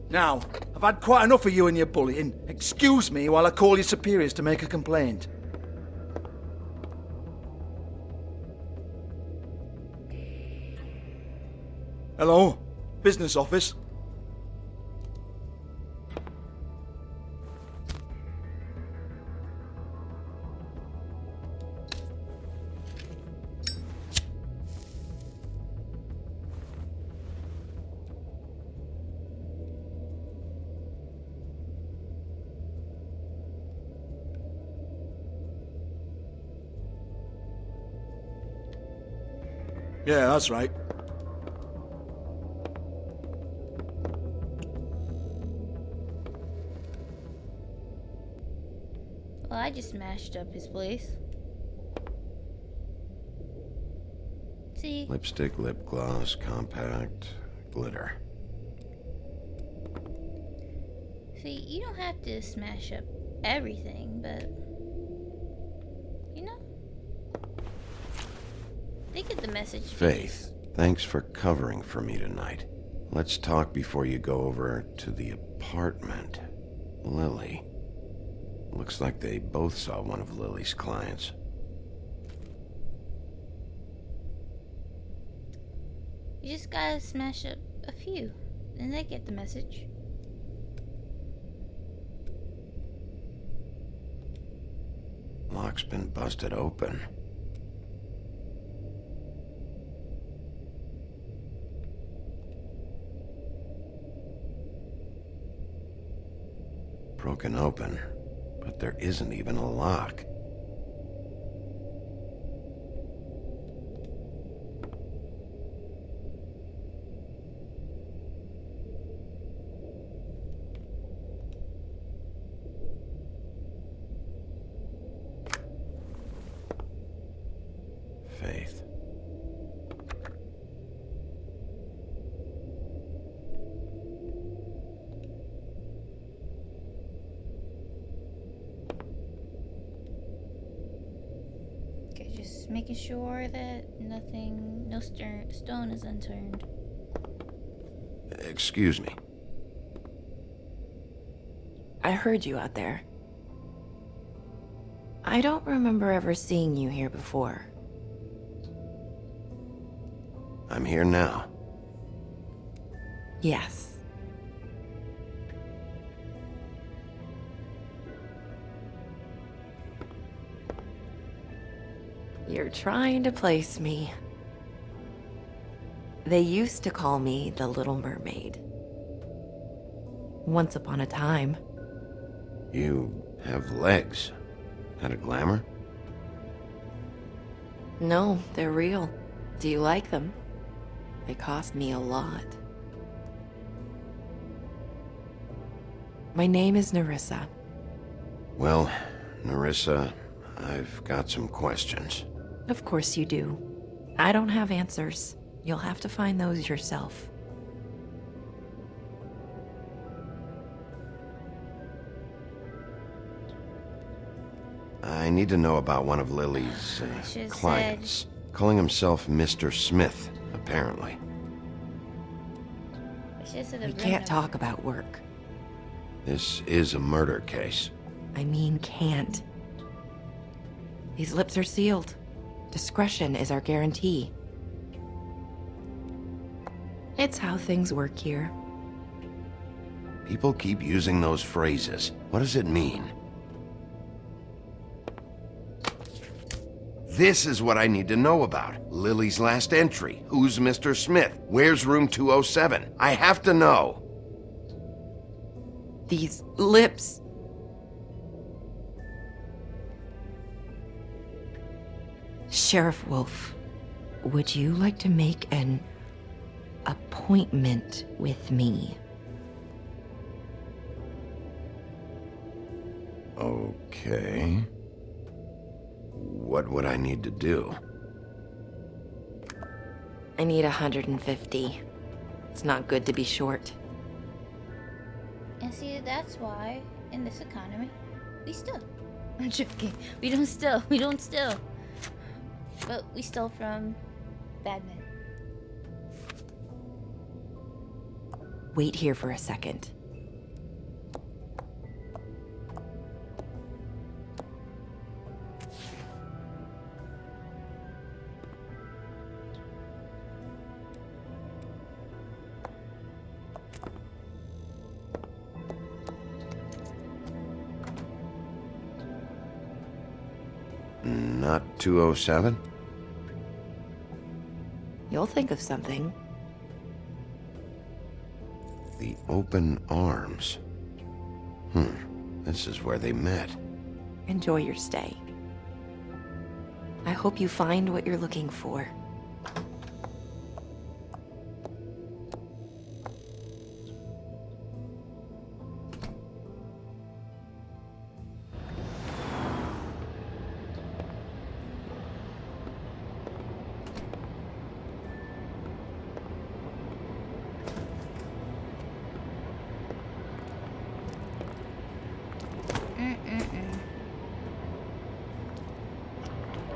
Now, I've had quite enough of you and your bullying. Excuse me while I call your superiors to make a complaint. Hello? Business office? Yeah, that's right. Well, I just smashed up his place. See? Lipstick, lip gloss, compact, glitter. See, you don't have to smash up everything, but... you know? They get the message. Faith, thanks for covering for me tonight. Let's talk before you go over to the apartment. Lily. Looks like they both saw one of Lily's clients. You just gotta smash up a few, and they get the message. Lock's been busted open. Broken open, but there isn't even a lock. Faith. Just making sure that nothing, no stone is unturned. Excuse me. I heard you out there. I don't remember ever seeing you here before. I'm here now. Yes. You're trying to place me. They used to call me the Little Mermaid. Once upon a time. You have legs. Had a glamour? No, they're real. Do you like them? They cost me a lot. My name is Nerissa. Well, Nerissa, I've got some questions. Of course you do. I don't have answers. You'll have to find those yourself. I need to know about one of Lily's clients. Calling himself Mr. Smith, apparently. just said We can't talk about work. This is a murder case. I mean, can't. These lips are sealed. Discretion is our guarantee. It's how things work here. People keep using those phrases. What does it mean? This is what I need to know about. Lily's last entry. Who's Mr. Smith? Where's room 207? I have to know. These lips. Sheriff Wolf, would you like to make an appointment with me? Okay. What would I need to do? I need 150. It's not good to be short. And see, that's why, in this economy, we steal. I'm joking. We don't steal. We don't steal. But we steal from bad men. Wait here for a second. Not 207? You'll think of something. The open arms. This is where they met. Enjoy your stay. I hope you find what you're looking for.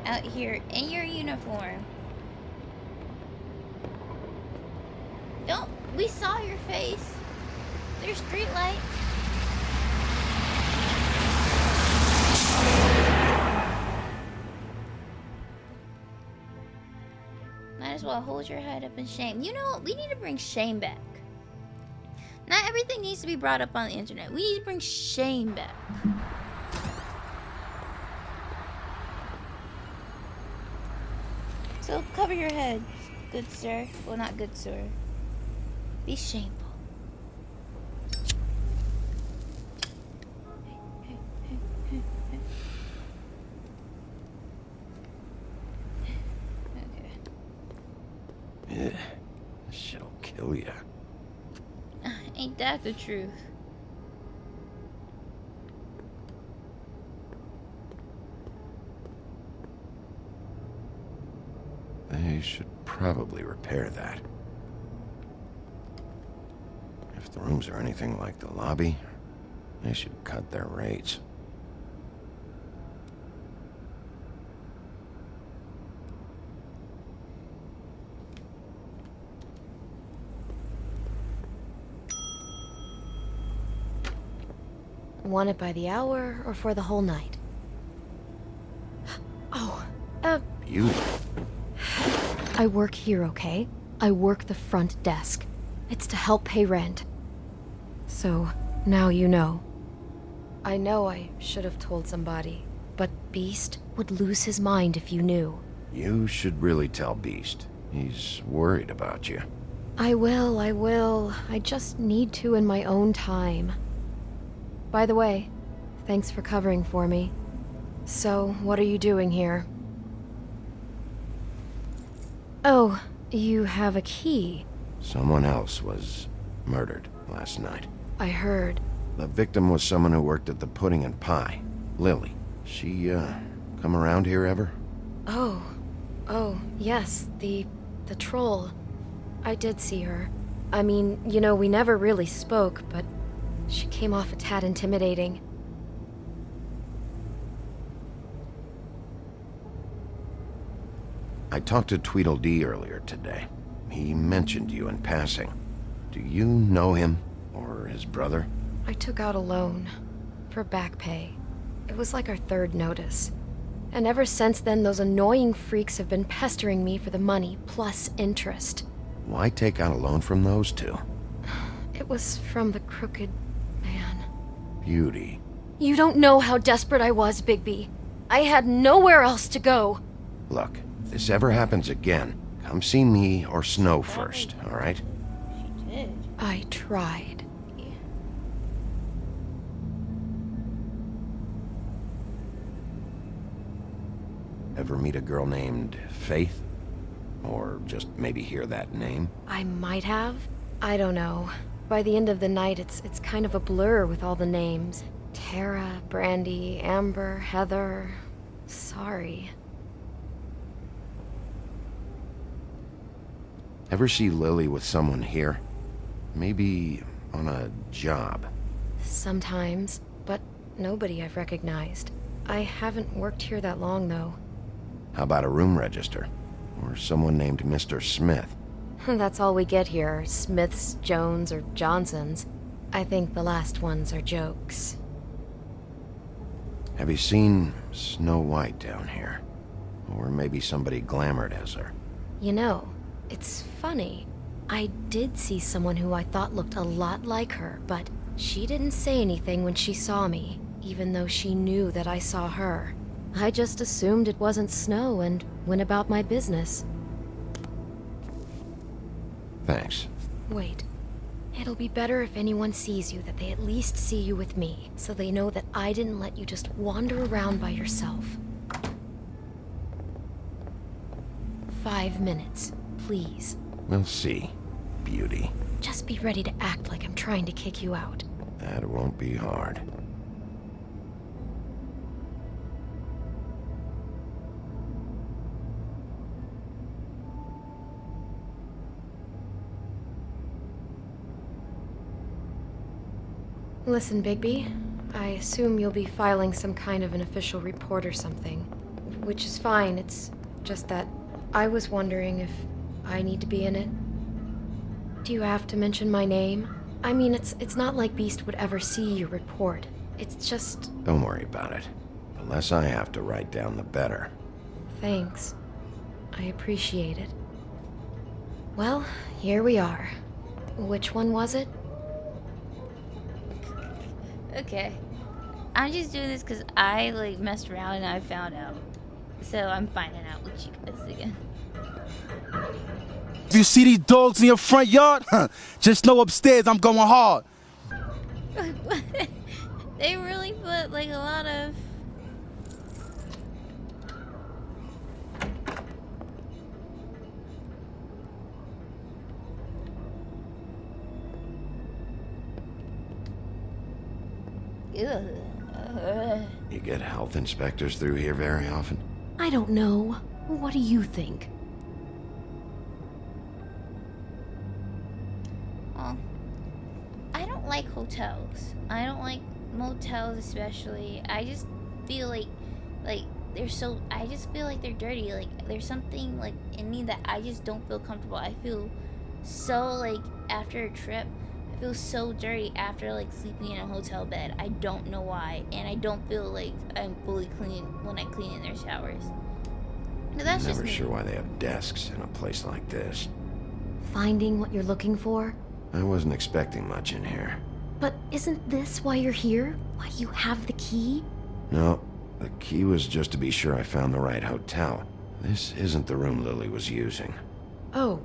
Out here in your uniform. Don't. We saw your face. There's street lights. Might as well hold your head up in shame. You know, we need to bring shame back. Not everything needs to be brought up on the internet. We need to bring shame back. So cover your head, good sir. Well, not good sir. Be shameful. This shit'll kill ya. Ain't that the truth? They should probably repair that. If the rooms are anything like the lobby, they should cut their rates. Want it by the hour or for the whole night? Oh, You? I work here, okay? I work the front desk. It's to help pay rent. So, now you know. I know I should have told somebody, but Beast would lose his mind if you knew. You should really tell Beast. He's worried about you. I will. I just need to in my own time. By the way, thanks for covering for me. So, what are you doing here? Oh, you have a key. Someone else was murdered last night. I heard. The victim was someone who worked at the Pudding and Pie. Lily. She, come around here ever? Oh, yes, the troll. I did see her. I mean, you know, we never really spoke, but she came off a tad intimidating. I talked to Tweedledee earlier today. He mentioned you in passing. Do Do you know him? Or his brother? I took out a loan. For back pay. It was like our third notice. And ever since then, those annoying freaks have been pestering me for the money, plus interest. Why take out a loan from those two? It was from the crooked man. Beauty. You don't know how desperate I was, Bigby. I had nowhere else to go. Look, if this ever happens again, come see me or Snow first, alright? She did. I tried. Ever meet a girl named Faith? Or just maybe hear that name? I might have. I don't know. By the end of the night, it's kind of a blur with all the names. Tara, Brandy, Amber, Heather. Sorry. Ever see Lily with someone here? Maybe on a job? Sometimes, but nobody I've recognized. I haven't worked here that long, though. How about a room register? Or someone named Mr. Smith? That's all we get here, Smiths, Jones, or Johnsons. I think the last ones are jokes. Have you seen Snow White down here? Or maybe somebody glamored as her? You know, it's funny. I did see someone who I thought looked a lot like her, but she didn't say anything when she saw me, even though she knew that I saw her. I just assumed it wasn't Snow and went about my business. Thanks. Wait. It'll be better if anyone sees you that they at least see you with me, so they know that I didn't let you just wander around by yourself. 5 minutes, please. We'll see, Beauty. Just be ready to act like I'm trying to kick you out. That won't be hard. Listen, Bigby, I assume you'll be filing some kind of an official report or something. Which is fine, it's just that I was wondering if I need to be in it. Do you have to mention my name? I mean, it's not like Beast would ever see your report. It's just... Don't worry about it. The less I have to write down, the better. Thanks. I appreciate it. Well, here we are. Which one was it? Okay. I'm just doing this because I, like, messed around and I found out. So I'm finding out with you guys again. If you see these dogs in your front yard, just know upstairs I'm going hard. They really put, like, a lot of... You get health inspectors through here very often? I don't know. What do you think? Well, I don't like hotels. I don't like motels especially. I just feel like they're so... I just feel like they're dirty. Like, there's something, like, in me that I just don't feel comfortable. I feel so, like, after a trip... I feel so dirty after, like, sleeping in a hotel bed. I don't know why. And I don't feel like I'm fully clean when I clean in their showers. No, that's I'm just never me. sure why they have desks in a place like this. Finding what you're looking for? I wasn't expecting much in here. But isn't this why you're here? Why you have the key? No, the key was just to be sure I found the right hotel. This isn't the room Lily was using. Oh.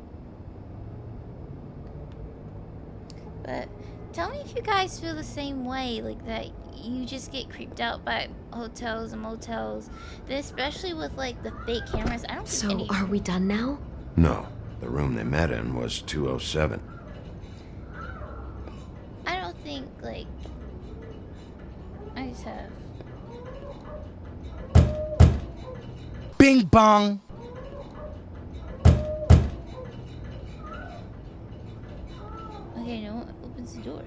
But tell me if you guys feel the same way, like that you just get creeped out by hotels and motels, then especially with, like, the fake cameras. I don't think So, are we done now? No, the room they met in was 207. I don't think, like, I just have... Bing bong. Okay, no one opens the door.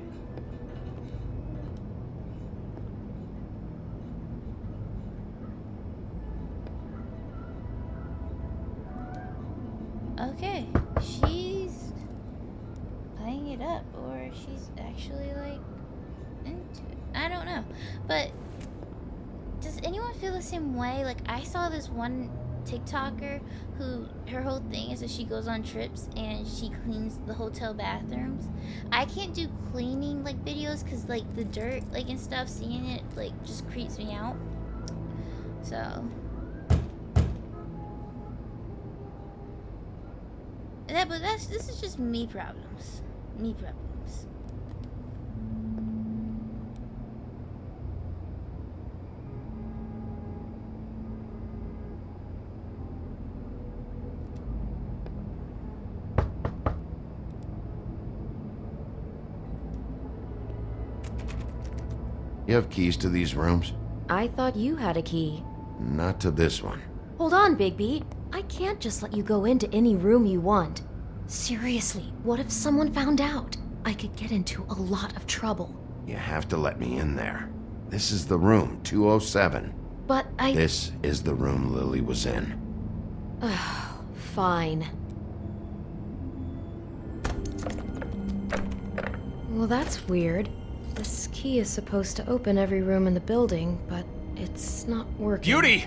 Okay, she's... playing it up or she's actually like into it. I don't know. But does anyone feel the same way? Like, I saw this one TikToker who her whole thing is that she goes on trips and she cleans the hotel bathrooms. I can't do cleaning like videos because like the dirt like and stuff, seeing it like just creeps me out. So yeah, but this is just me problems. Me problems. You have keys to these rooms? I thought you had a key. Not to this one. Hold on, Bigby. I can't just let you go into any room you want. Seriously, what if someone found out? I could get into a lot of trouble. You have to let me in there. This is the room, 207. But I... This is the room Lily was in. Fine. Well, that's weird. This key is supposed to open every room in the building, but it's not working. Beauty!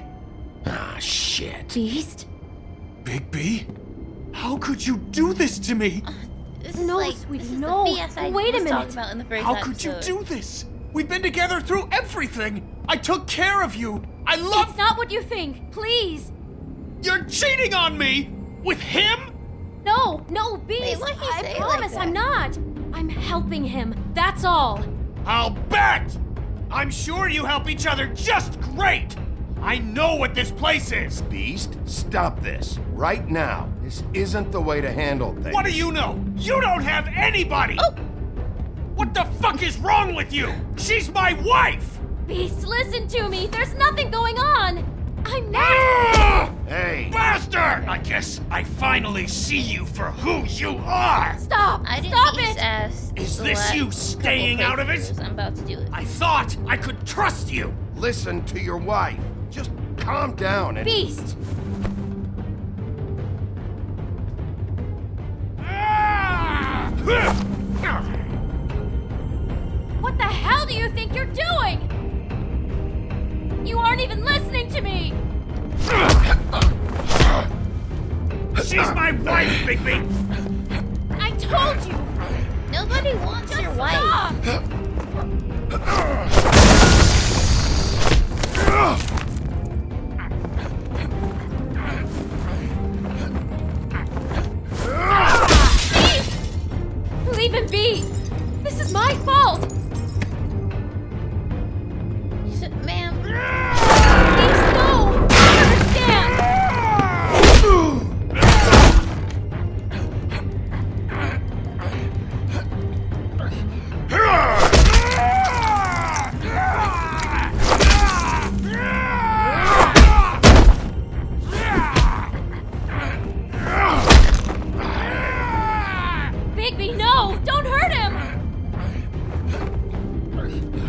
Ah, shit. Beast? Bigby? How could you do this to me? No, like, sweetie, this is no. the BS I Wait a was minute. talking about in the first How could you episode. do this? We've been together through everything. I took care of you. I love... It's not what you think. Please. You're cheating on me! With him? No, Beast. Wait, why'd you I say it promise like I'm not. I'm helping him. That's all. I'll bet! I'm sure you help each other just great! I know what this place is! Beast, stop this. Right now. This isn't the way to handle things. What do you know? You don't have anybody! Oh. What the fuck is wrong with you? She's my wife! Beast, listen to me. There's nothing going on. I'm not. Ah! Hey! Bastard! I guess I finally see you for who you are! Stop. I didn't Stop eat his it. ass. Is the this last you couple staying out of it? playthroughs. I'm about to do it. I thought I could trust you! Listen to your wife. Just calm down and... Beast. What the hell do you think you're doing? You aren't even listening to me. She's my wife, Bigby! I told you. Nobody wants Just your wife. stop. Leave him be! This is my fault! Ma'am. Please, no! I understand! Bigby, no! Don't hurt him!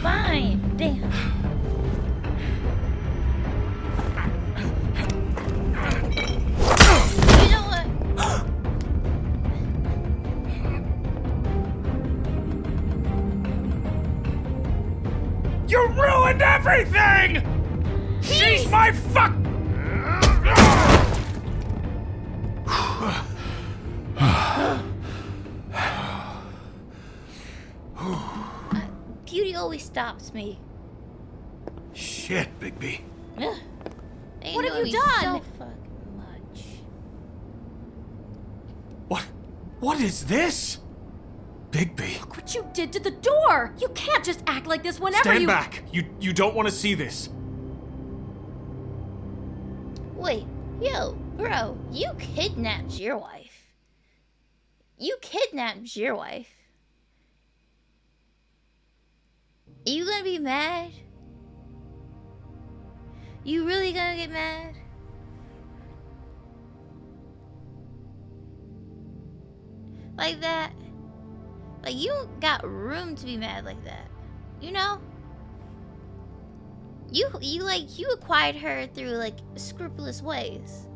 Fine. Damn. You know what? You ruined everything! She's my fuck... Beauty always stops me. Shit, Bigby. Ugh. They What have know you me done? So fucking much. What is this? Bigby. Look what you did to the door! You can't just act like this whenever Stand you- back. You don't want to see this. Wait, yo, bro, you kidnapped your wife. You kidnapped your wife. Are you gonna be mad? You really gonna get mad? Like that? Like, you got room to be mad like that. You know? You acquired her through, like, scrupulous ways.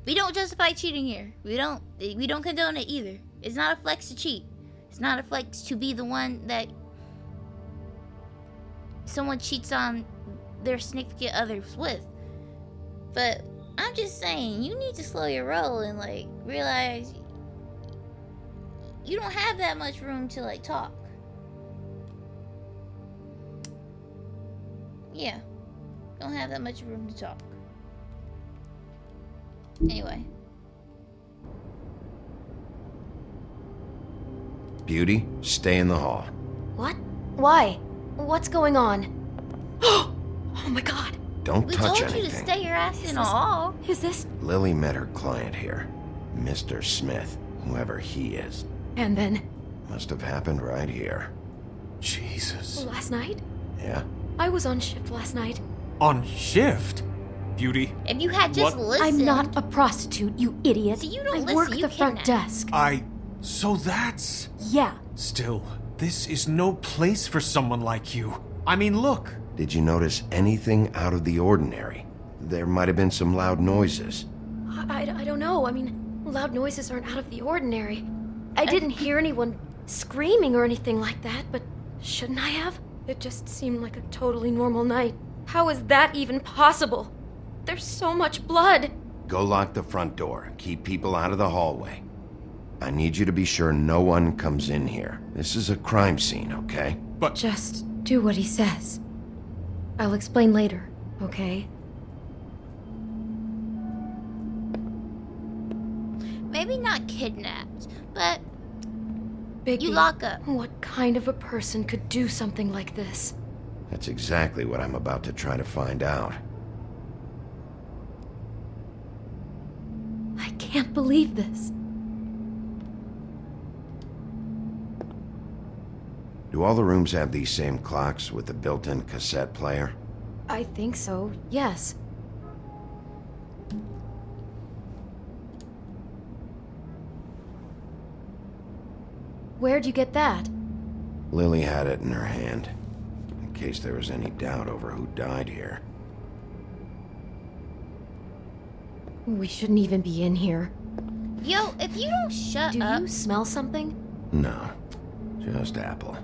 We don't justify cheating here. We don't condone it either. It's not a flex to cheat. It's not a flex to be the one that someone cheats on their significant others with. But I'm just saying, you need to slow your roll and like realize you don't have that much room to like talk. Yeah, don't have that much room to talk. Anyway. Beauty, stay in the hall. What? Why? What's going on? Oh my god. Don't touch We told you to anything. stay your ass in the hall. Is this? Lily met her client here, Mr. Smith, whoever he is. And then? Must have happened right here. Jesus. Last night? Yeah? I was on shift last night. On shift? Beauty. If you had just listened. I'm not a prostitute, you idiot. So you don't I work listen, the you front kidnap. desk. So that's... Yeah. Still, this is no place for someone like you. I mean, look. Did you notice anything out of the ordinary? There might have been some loud noises. I don't know. I mean, loud noises aren't out of the ordinary. I didn't hear anyone screaming or anything like that, but shouldn't I have? It just seemed like a totally normal night. How is that even possible? There's so much blood. Go lock the front door. Keep people out of the hallway. I need you to be sure no one comes in here. This is a crime scene, okay? But just do what he says. I'll explain later, okay? Maybe not kidnapped, but Biggie, you lock up. What kind of a person could do something like this? That's exactly what I'm about to try to find out. I can't believe this. Do all the rooms have these same clocks with the built-in cassette player? I think so, yes. Where'd you get that? Lily had it in her hand, in case there was any doubt over who died here. We shouldn't even be in here. Yo, if you don't shut up... up... Do you smell something? No, just apple.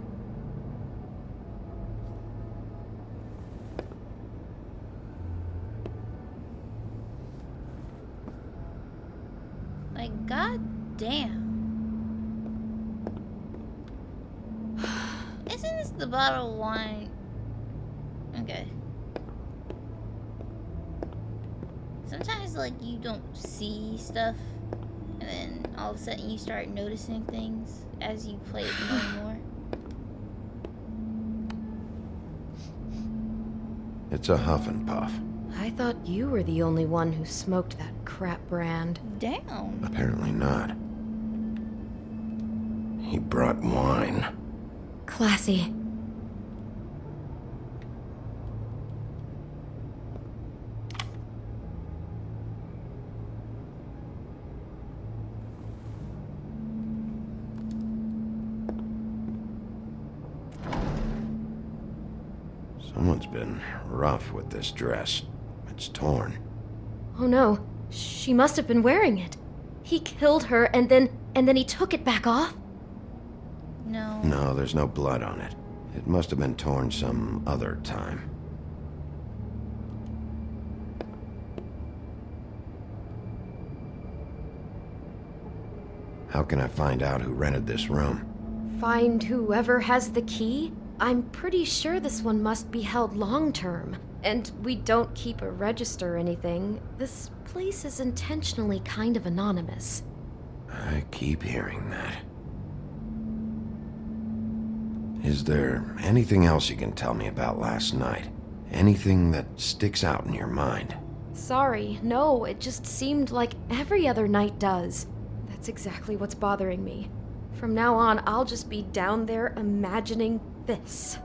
Like, god damn. Isn't this the bottle of wine? Okay. Sometimes, like, you don't see stuff, and then all of a sudden you start noticing things as you play it more and more. It's a Huff and Puff. I thought you were the only one who smoked that crap brand. Damn. Apparently not. He brought wine. Classy. Someone's been rough with this dress. It's torn. Oh no, she must have been wearing it. He killed her and then he took it back off? No. No, there's no blood on it. It must have been torn some other time. How can I find out who rented this room? Find whoever has the key? I'm pretty sure this one must be held long-term. And we don't keep a register or anything. This place is intentionally kind of anonymous. I keep hearing that. Is there anything else you can tell me about last night? Anything that sticks out in your mind? Sorry, no, it just seemed like every other night does. That's exactly what's bothering me. From now on, I'll just be down there imagining this.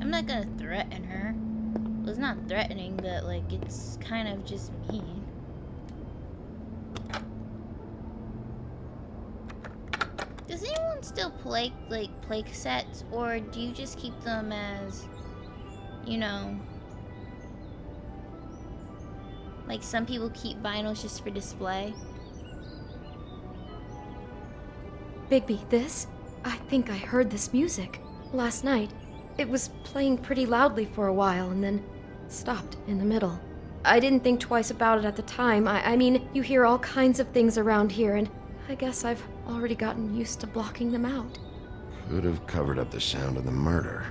I'm not gonna threaten her. Well, it's not threatening, but like it's kind of just mean. Does anyone still play cassettes, or do you just keep them as, you know, Like some people keep vinyls just for display. Bigby, this? I think I heard this music last night. It was playing pretty loudly for a while and then stopped in the middle. I didn't think twice about it at the time. I mean, you hear all kinds of things around here, and I guess I've already gotten used to blocking them out. Could have covered up the sound of the murder.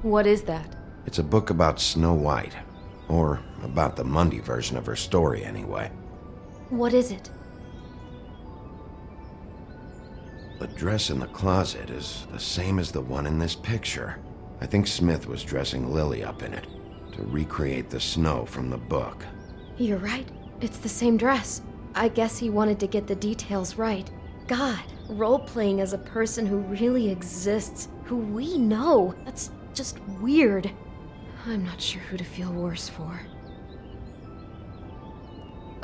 What is that? It's a book about Snow White. Or about the Mundy version of her story, anyway. What is it? The dress in the closet is the same as the one in this picture. I think Smith was dressing Lily up in it to recreate the snow from the book. You're right. It's the same dress. I guess he wanted to get the details right. God, role-playing as a person who really exists, who we know. That's just weird. I'm not sure who to feel worse for.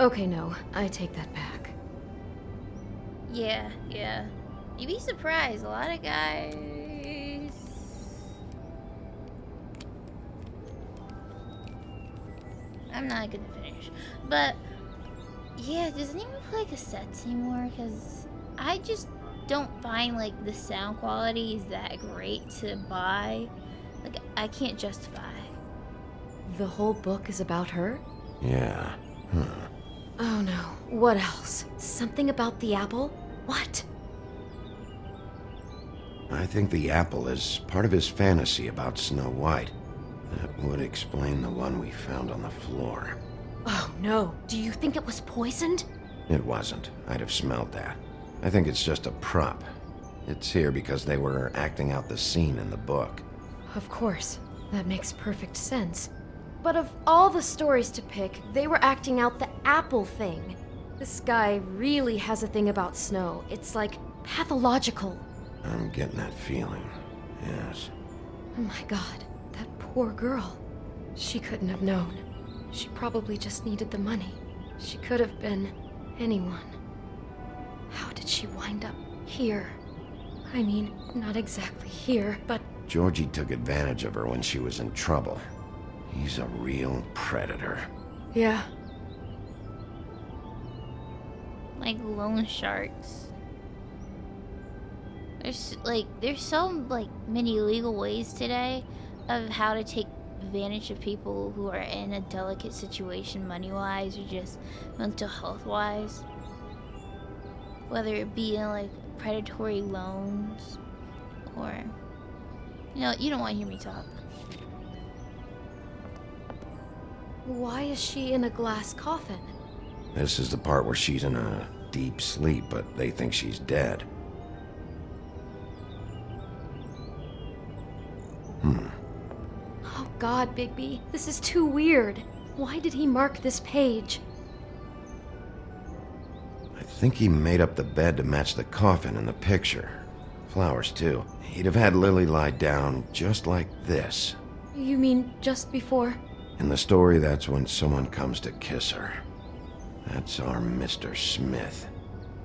Okay, no, I take that back. Yeah. You'd be surprised, a lot of guys... I'm not gonna finish. But, yeah, does anyone play cassettes anymore? Because I just don't find, like, the sound quality is that great to buy. Like, I can't justify. The whole book is about her? Yeah. Oh no. What else? Something about the apple? What? I think the apple is part of his fantasy about Snow White. That would explain the one we found on the floor. Oh no. Do you think it was poisoned? It wasn't. I'd have smelled that. I think it's just a prop. It's here because they were acting out the scene in the book. Of course. That makes perfect sense. But of all the stories to pick, they were acting out the apple thing. This guy really has a thing about snow. It's like pathological. I'm getting that feeling. Yes. Oh my god, that poor girl. She couldn't have known. She probably just needed the money. She could have been anyone. How did she wind up here? I mean, not exactly here, but... Georgie took advantage of her when she was in trouble. He's a real predator. Yeah. Like loan sharks. There's so many legal ways today of how to take advantage of people who are in a delicate situation money-wise or just mental health-wise. Whether it be in like predatory loans or... you don't want to hear me talk. Why is she in a glass coffin? This is the part where she's in a deep sleep, but they think she's dead. Oh god, Bigby. This is too weird. Why did he mark this page? I think he made up the bed to match the coffin in the picture. Flowers, too. He'd have had Lily lie down just like this. You mean just before? In the story, that's when someone comes to kiss her. That's our Mr. Smith.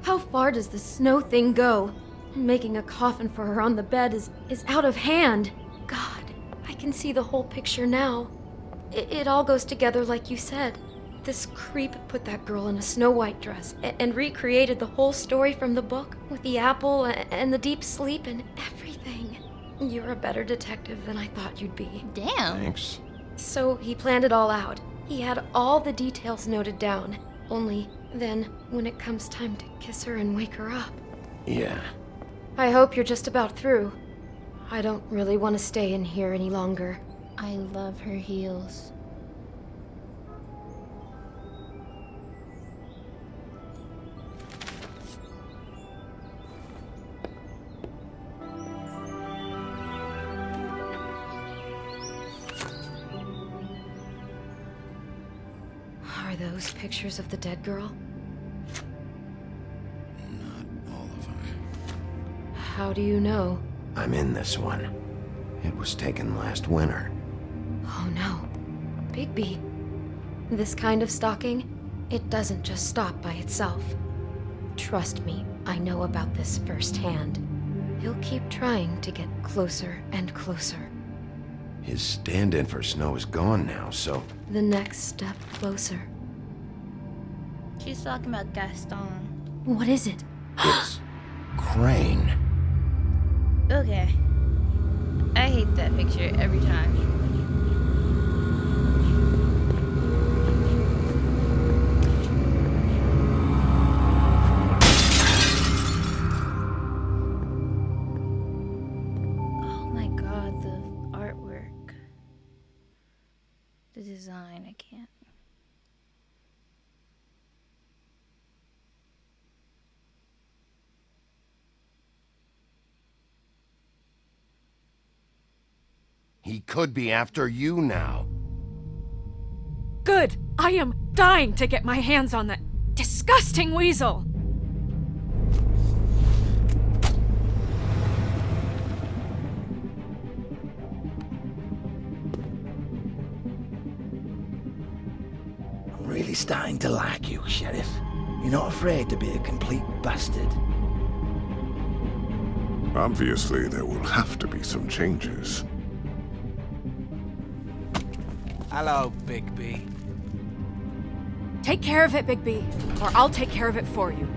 How far does the snow thing go? Making a coffin for her on the bed is out of hand. God, I can see the whole picture now. It all goes together like you said. This creep put that girl in a Snow White dress and recreated the whole story from the book with the apple and the deep sleep and everything. You're a better detective than I thought you'd be. Damn. Thanks. So he planned it all out. He had all the details noted down. Only then, when it comes time to kiss her and wake her up. Yeah. I hope you're just about through. I don't really want to stay in here any longer. I love her heels. Are those pictures of the dead girl? Not all of them. How do you know? I'm in this one. It was taken last winter. Oh no. Bigby. This kind of stalking, it doesn't just stop by itself. Trust me, I know about this firsthand. He'll keep trying to get closer and closer. His stand-in for Snow is gone now, so... The next step closer. She's talking about Gaston. What is it? It's... Crane. Okay. I hate that picture every time. Oh my god, the artwork. The design, I can't. He could be after you now. Good! I am dying to get my hands on that disgusting weasel! I'm really starting to like you, Sheriff. You're not afraid to be a complete bastard. Obviously, there will have to be some changes. Hello, Bigby. Take care of it, Bigby, or I'll take care of it for you.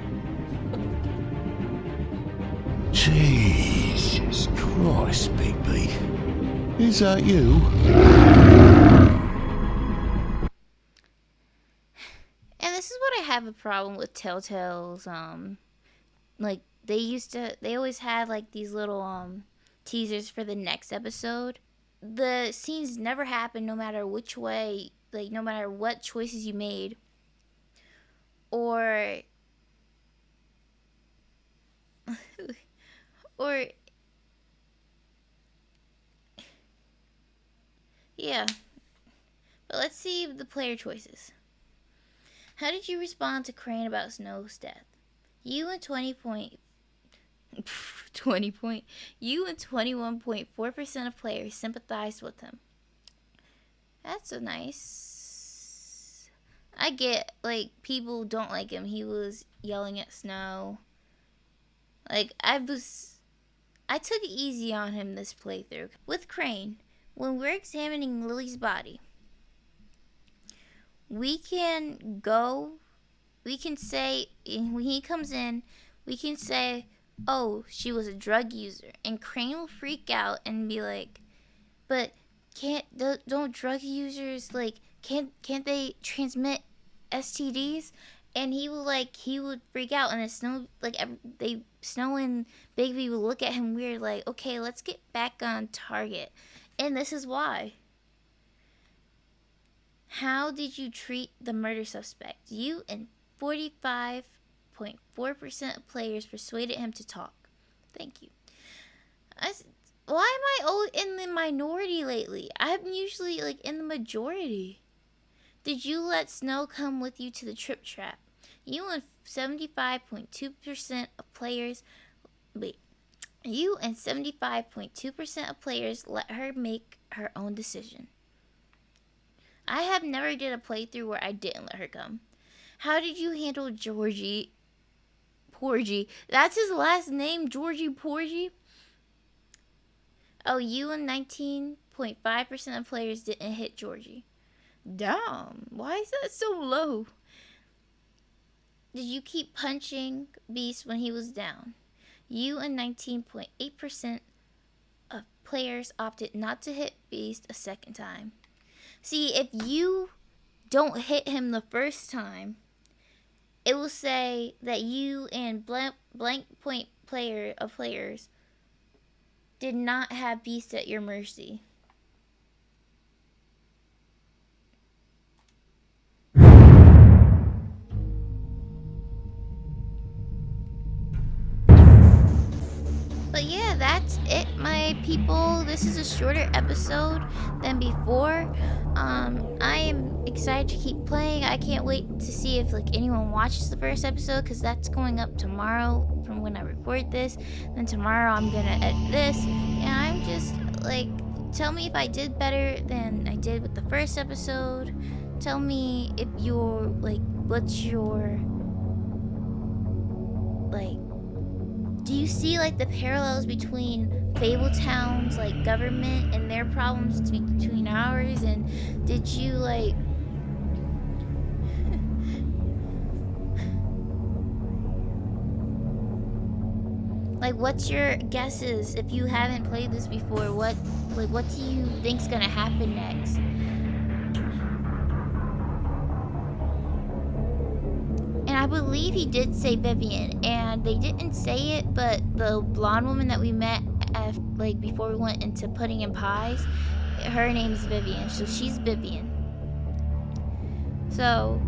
Jesus Christ, Bigby. Is that you? And this is what I have a problem with Telltale's, like, they always had, like, these little, teasers for the next episode. The scenes never happen no matter which way, like, no matter what choices you made. Or yeah. But let's see the player choices. How did you respond to Crane about Snow's death? You and 21.4% of players sympathized with him. That's a nice... I get, like, people don't like him. He was yelling at Snow. Like, I took it easy on him this playthrough. With Crane, when we're examining Lily's body, we can say, when he comes in, we can say, oh, she was a drug user. And Crane will freak out and be like, but don't drug users, like, can't they transmit STDs? And he would freak out, and Snow and Bigby would look at him weird, like, okay, let's get back on target. And this is why. How did you treat the murder suspect? You and 45.4% of players persuaded him to talk. Thank you. Why am I always in the minority lately? I'm usually, like, in the majority. Did you let Snow come with you to the trip trap? You and 75.2% of players... Wait. You and 75.2% of players let her make her own decision. I have never did a playthrough where I didn't let her come. How did you handle Georgie Porgy? That's his last name, Georgie Porgy? Oh, you and 19.5% of players didn't hit Georgie. Damn, why is that so low? Did you keep punching Beast when he was down? You and 19.8% of players opted not to hit Beast a second time. See, if you don't hit him the first time, it will say that you and blank point player of players did not have Beast at your mercy. But yeah, that's it, my people. This is a shorter episode than before. I am excited to keep playing. I can't wait to see if anyone watches the first episode, because that's going up tomorrow from when I record this. Then tomorrow I'm gonna edit this, and I'm just tell me if I did better than I did with the first episode. Tell me if you're what's your do you see like the parallels between Fabletown's like government and their problems between ours? And did you like like what's your guesses if you haven't played this before? What do you think's gonna happen next? And I believe he did say Vivian, and they didn't say it, but the blonde woman that we met like before we went into Pudding and Pies, her name's Vivian, so she's Vivian. So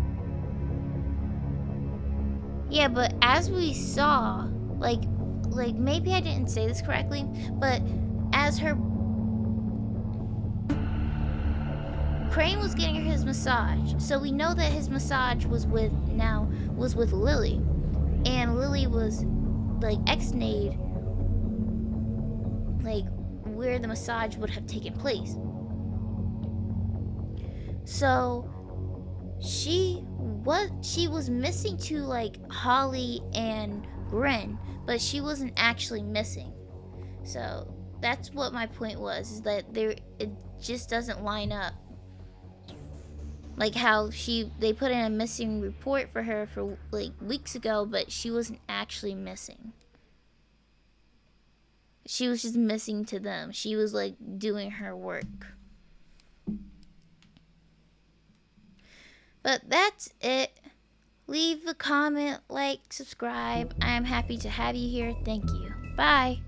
yeah, but as we saw, like maybe I didn't say this correctly, but as her Crane was getting her his massage, so we know that his massage was with Lily, and Lily was like ex-nayed like where the massage would have taken place. So she was missing to like Holly and Gren, but she wasn't actually missing. So that's what my point was, is that it just doesn't line up. Like how they put in a missing report for her for like weeks ago, but she wasn't actually missing. She was just missing to them. She was like doing her work. But that's it. Leave a comment, like, subscribe. I am happy to have you here. Thank you. Bye.